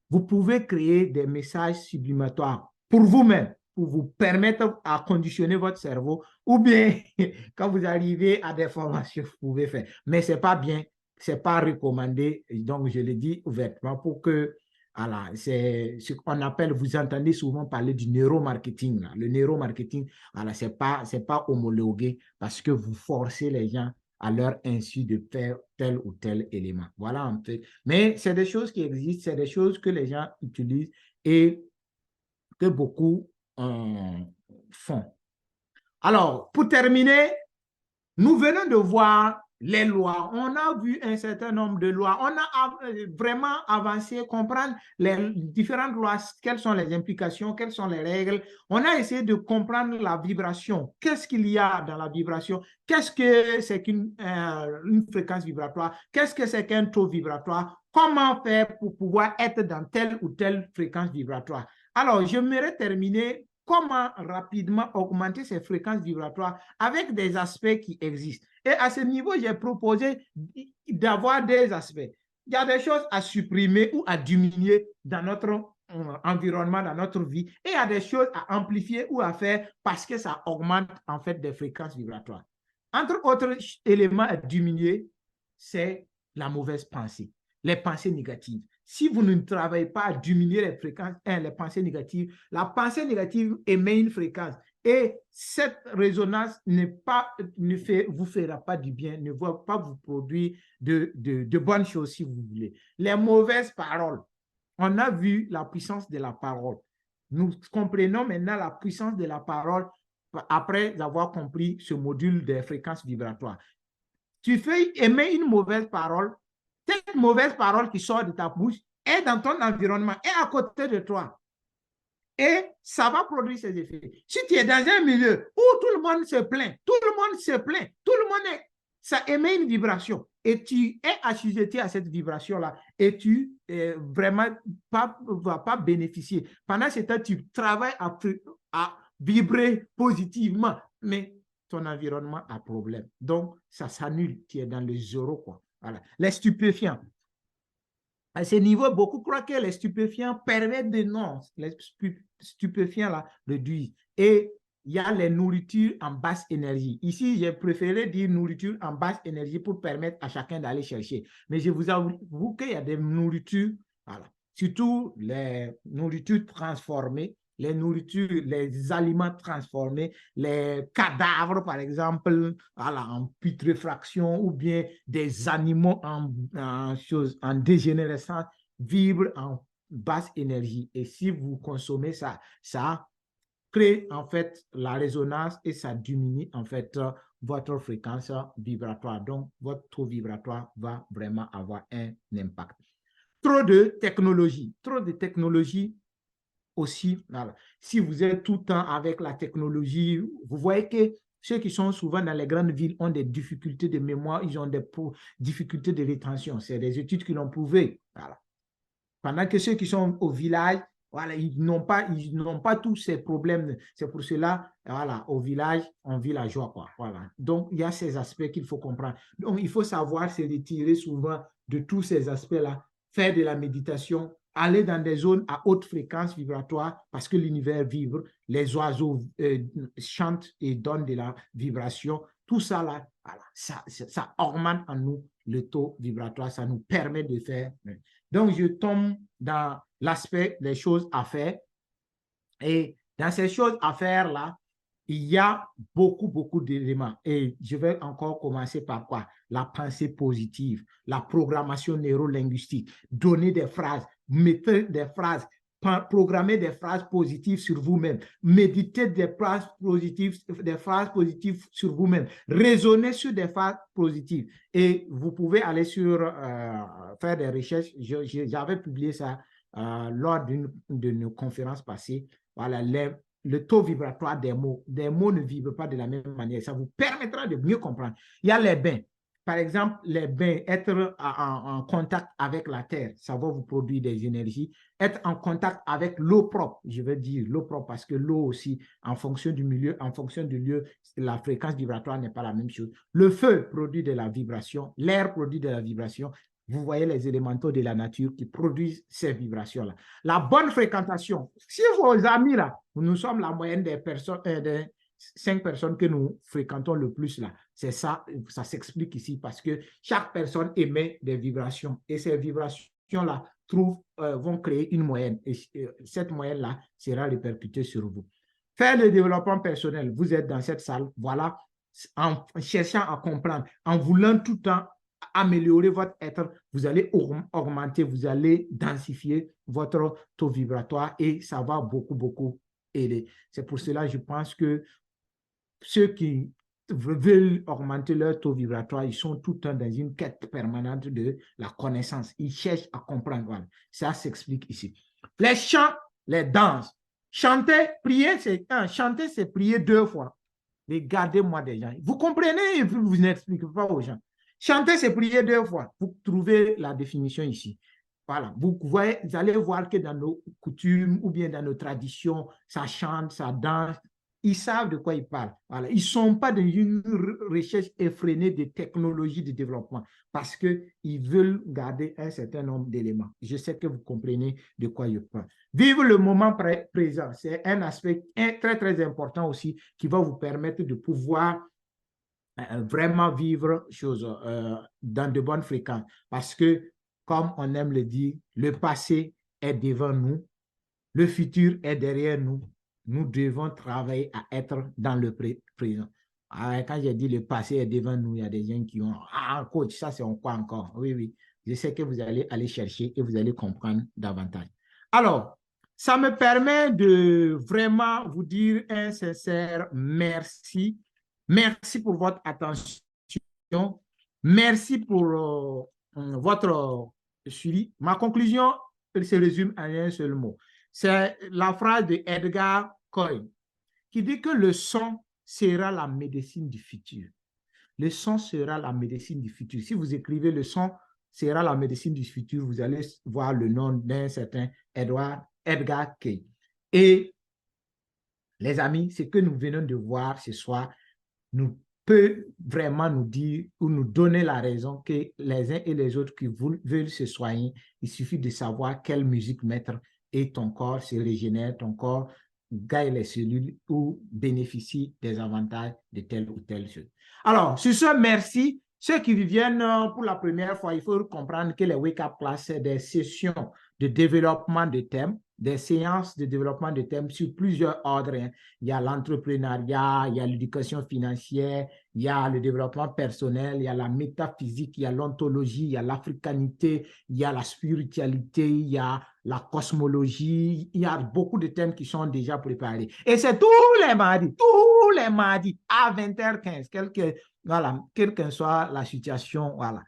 vous pouvez créer des messages sublimatoires pour vous-même, pour vous permettre à conditionner votre cerveau, ou bien quand vous arrivez à des formations, vous pouvez faire. Mais ce n'est pas bien, ce n'est pas recommandé. Donc, je le dis ouvertement pour que, voilà, c'est ce qu'on appelle, vous entendez souvent parler du neuromarketing. Là. Le neuromarketing, voilà, ce n'est pas homologué parce que vous forcez les gens à leur insu de faire tel ou tel élément. Voilà un peu. Mais c'est des choses qui existent, c'est des choses que les gens utilisent et que beaucoup font. Alors, pour terminer, nous venons de voir les lois. On a vu un certain nombre de lois. On a vraiment avancé, comprendre les différentes lois, quelles sont les implications, quelles sont les règles. On a essayé de comprendre la vibration. Qu'est-ce qu'il y a dans la vibration? Qu'est-ce que c'est qu'une fréquence vibratoire? Qu'est-ce que c'est qu'un taux vibratoire? Comment faire pour pouvoir être dans telle ou telle fréquence vibratoire? Alors, j'aimerais terminer comment rapidement augmenter ces fréquences vibratoires avec des aspects qui existent. Et à ce niveau, j'ai proposé d'avoir des aspects. Il y a des choses à supprimer ou à diminuer dans notre environnement, dans notre vie. Et il y a des choses à amplifier ou à faire parce que ça augmente en fait des fréquences vibratoires. Entre autres éléments à diminuer, c'est la mauvaise pensée, les pensées négatives. Si vous ne travaillez pas à diminuer les fréquences, les pensées négatives, la pensée négative émet une fréquence et cette résonance ne vous fera pas du bien, ne va pas vous produire de bonnes choses si vous voulez. Les mauvaises paroles, on a vu la puissance de la parole. Nous comprenons maintenant la puissance de la parole après avoir compris ce module des fréquences vibratoires. Tu fais aimer une mauvaise parole, cette mauvaise parole qui sort de ta bouche est dans ton environnement, est à côté de toi. Et ça va produire ses effets. Si tu es dans un milieu où tout le monde se plaint, tout le monde se plaint, tout le monde est, ça émet une vibration et tu es assujetti à cette vibration-là et tu vraiment vas pas bénéficier. Pendant ce temps, tu travailles à vibrer positivement, mais ton environnement a problème. Donc, ça s'annule, tu es dans le zéro, quoi. Voilà. Les stupéfiants. À ce niveau, beaucoup croient que les stupéfiants permettent de non. Les stupéfiants là réduisent. Et il y a les nourritures en basse énergie. Ici, j'ai préféré dire nourriture en basse énergie pour permettre à chacun d'aller chercher. Mais je vous avoue qu'il y a des nourritures, voilà, surtout les nourritures transformées, les nourritures, les aliments transformés, les cadavres, par exemple, voilà, en putréfaction ou bien des animaux en dégénérescence vibrent en basse énergie. Et si vous consommez ça, ça crée en fait la résonance et ça diminue en fait votre fréquence vibratoire. Donc, votre taux vibratoire va vraiment avoir un impact. Trop de technologie aussi. Voilà. Si vous êtes tout le temps avec la technologie, vous voyez que ceux qui sont souvent dans les grandes villes ont des difficultés de mémoire, ils ont des difficultés de rétention. C'est des études qui l'ont prouvé. Voilà. Pendant que ceux qui sont au village, voilà, ils n'ont pas tous ces problèmes. C'est pour cela, voilà, au village, on vit la joie, quoi. Voilà. Donc, il y a ces aspects qu'il faut comprendre. Donc, il faut savoir se retirer souvent de tous ces aspects-là, faire de la méditation, aller dans des zones à haute fréquence vibratoire parce que l'univers vibre, les oiseaux chantent et donnent de la vibration. Tout ça, là, voilà, ça augmente en nous le taux vibratoire, ça nous permet de faire. Donc, je tombe dans l'aspect des choses à faire. Et dans ces choses à faire là, il y a beaucoup d'éléments. Et je vais encore commencer par quoi? La pensée positive, la programmation neurolinguistique, donner des phrases, mettre des phrases, programmer des phrases positives sur vous-même, méditer des phrases positives sur vous-même, raisonner sur des phrases positives. Et vous pouvez aller sur faire des recherches. J'avais publié ça lors d'une de nos conférences passées. Voilà, le taux vibratoire des mots. Des mots ne vibrent pas de la même manière. Ça vous permettra de mieux comprendre. Il y a les bains. Par exemple, les bains, être en contact avec la terre, ça va vous produire des énergies. Être en contact avec l'eau propre, je veux dire l'eau propre parce que l'eau aussi, en fonction du milieu, en fonction du lieu, la fréquence vibratoire n'est pas la même chose. Le feu produit de la vibration, l'air produit de la vibration. Vous voyez les élémentaux de la nature qui produisent ces vibrations-là. La bonne fréquentation. Si vos amis, là, nous sommes la moyenne des personnes, des 5 personnes que nous fréquentons le plus, là, c'est ça, ça s'explique ici parce que chaque personne émet des vibrations et ces vibrations-là vont créer une moyenne et cette moyenne-là sera répercutée sur vous. Faire le développement personnel, vous êtes dans cette salle, voilà, en cherchant à comprendre, en voulant tout le temps améliorer votre être, vous allez augmenter, vous allez densifier votre taux vibratoire et ça va beaucoup aider. C'est pour cela que je pense que ceux qui veulent augmenter leur taux vibratoire, ils sont tout le temps dans une quête permanente de la connaissance. Ils cherchent à comprendre. Voilà. Ça s'explique ici. Les chants, les danses. Chanter, prier, c'est chanter, c'est prier 2 fois. Regardez-moi des gens. Vous comprenez, vous n'expliquez pas aux gens. Chanter, c'est prier 2 fois. Vous trouvez la définition ici. Voilà. Vous allez voir que dans nos coutumes ou bien dans nos traditions, ça chante, ça danse. Ils savent de quoi ils parlent. Voilà. Ils ne sont pas dans une recherche effrénée de technologies de développement parce qu'ils veulent garder un certain nombre d'éléments. Je sais que vous comprenez de quoi je parle. Vivre le moment présent, c'est un aspect très important aussi qui va vous permettre de pouvoir vraiment vivre dans de bonnes fréquences. Parce que, comme on aime le dire, le passé est devant nous, le futur est derrière nous. Nous devons travailler à être dans le présent. Quand j'ai dit le passé est devant nous, il y a des gens qui ont « Ah, coach, ça c'est quoi encore ?» Oui. Je sais que vous allez aller chercher et vous allez comprendre davantage. Alors, ça me permet de vraiment vous dire un sincère merci. Merci pour votre attention. Merci pour votre suivi. Ma conclusion se résume en un seul mot. C'est la phrase de Edgar Coyne qui dit que le son sera la médecine du futur. Le son sera la médecine du futur. Si vous écrivez le son sera la médecine du futur, vous allez voir le nom d'un certain Edgar Coyne. Et les amis, ce que nous venons de voir ce soir nous peut vraiment nous dire ou nous donner la raison que les uns et les autres qui veulent se soigner, il suffit de savoir quelle musique mettre et ton corps se régénère, ton corps gagne les cellules ou bénéficie des avantages de telle ou telle chose. Alors, sur ce, merci. Ceux qui viennent pour la première fois, il faut comprendre que les Wake Up Class, c'est des sessions de développement de thèmes, des séances de développement de thèmes sur plusieurs ordres. Hein. Il y a l'entrepreneuriat, il y a l'éducation financière, il y a le développement personnel, il y a la métaphysique, il y a l'ontologie, il y a l'africanité, il y a la spiritualité, il y a la cosmologie, il y a beaucoup de thèmes qui sont déjà préparés. Et c'est tous les mardis à 20h15, voilà, quelle que soit la situation, voilà.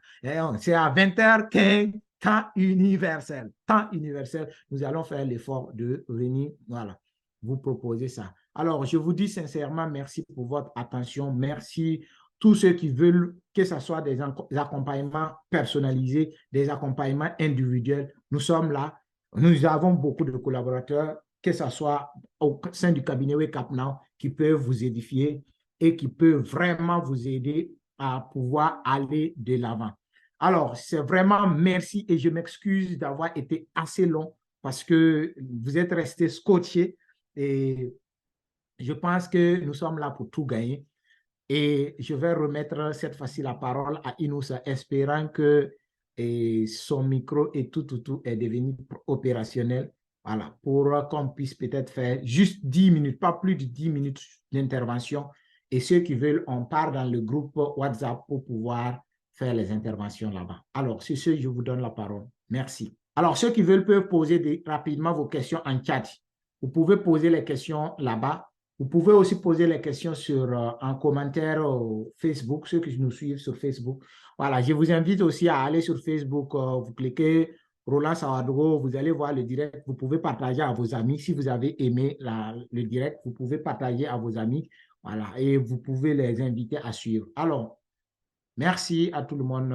C'est à 20h15, temps universel. Nous allons faire l'effort de venir, voilà, vous proposer ça. Alors, je vous dis sincèrement merci pour votre attention. Merci tous ceux qui veulent que ce soit des accompagnements personnalisés, des accompagnements individuels. Nous sommes là. Nous avons beaucoup de collaborateurs, que ce soit au sein du cabinet Wake Up Now, qui peuvent vous édifier et qui peuvent vraiment vous aider à pouvoir aller de l'avant. Alors, c'est vraiment merci et je m'excuse d'avoir été assez long parce que vous êtes restés scotchés et je pense que nous sommes là pour tout gagner. Et je vais remettre cette fois-ci la parole à Inoussa, espérant que son micro et tout est devenu opérationnel. Voilà, pour qu'on puisse peut-être faire juste 10 minutes, pas plus de 10 minutes d'intervention. Et ceux qui veulent, on part dans le groupe WhatsApp pour pouvoir faire les interventions là-bas. Alors, sur ce, je vous donne la parole. Merci. Alors, ceux qui veulent peuvent poser rapidement vos questions en chat. Vous pouvez poser les questions là-bas. Vous pouvez aussi poser les questions en commentaire Facebook, ceux qui nous suivent sur Facebook. Voilà, je vous invite aussi à aller sur Facebook, vous cliquez Roland Sawadro, vous allez voir le direct, vous pouvez partager à vos amis. Si vous avez aimé le direct, vous pouvez partager à vos amis. Voilà, et vous pouvez les inviter à suivre. Alors, merci à tout le monde.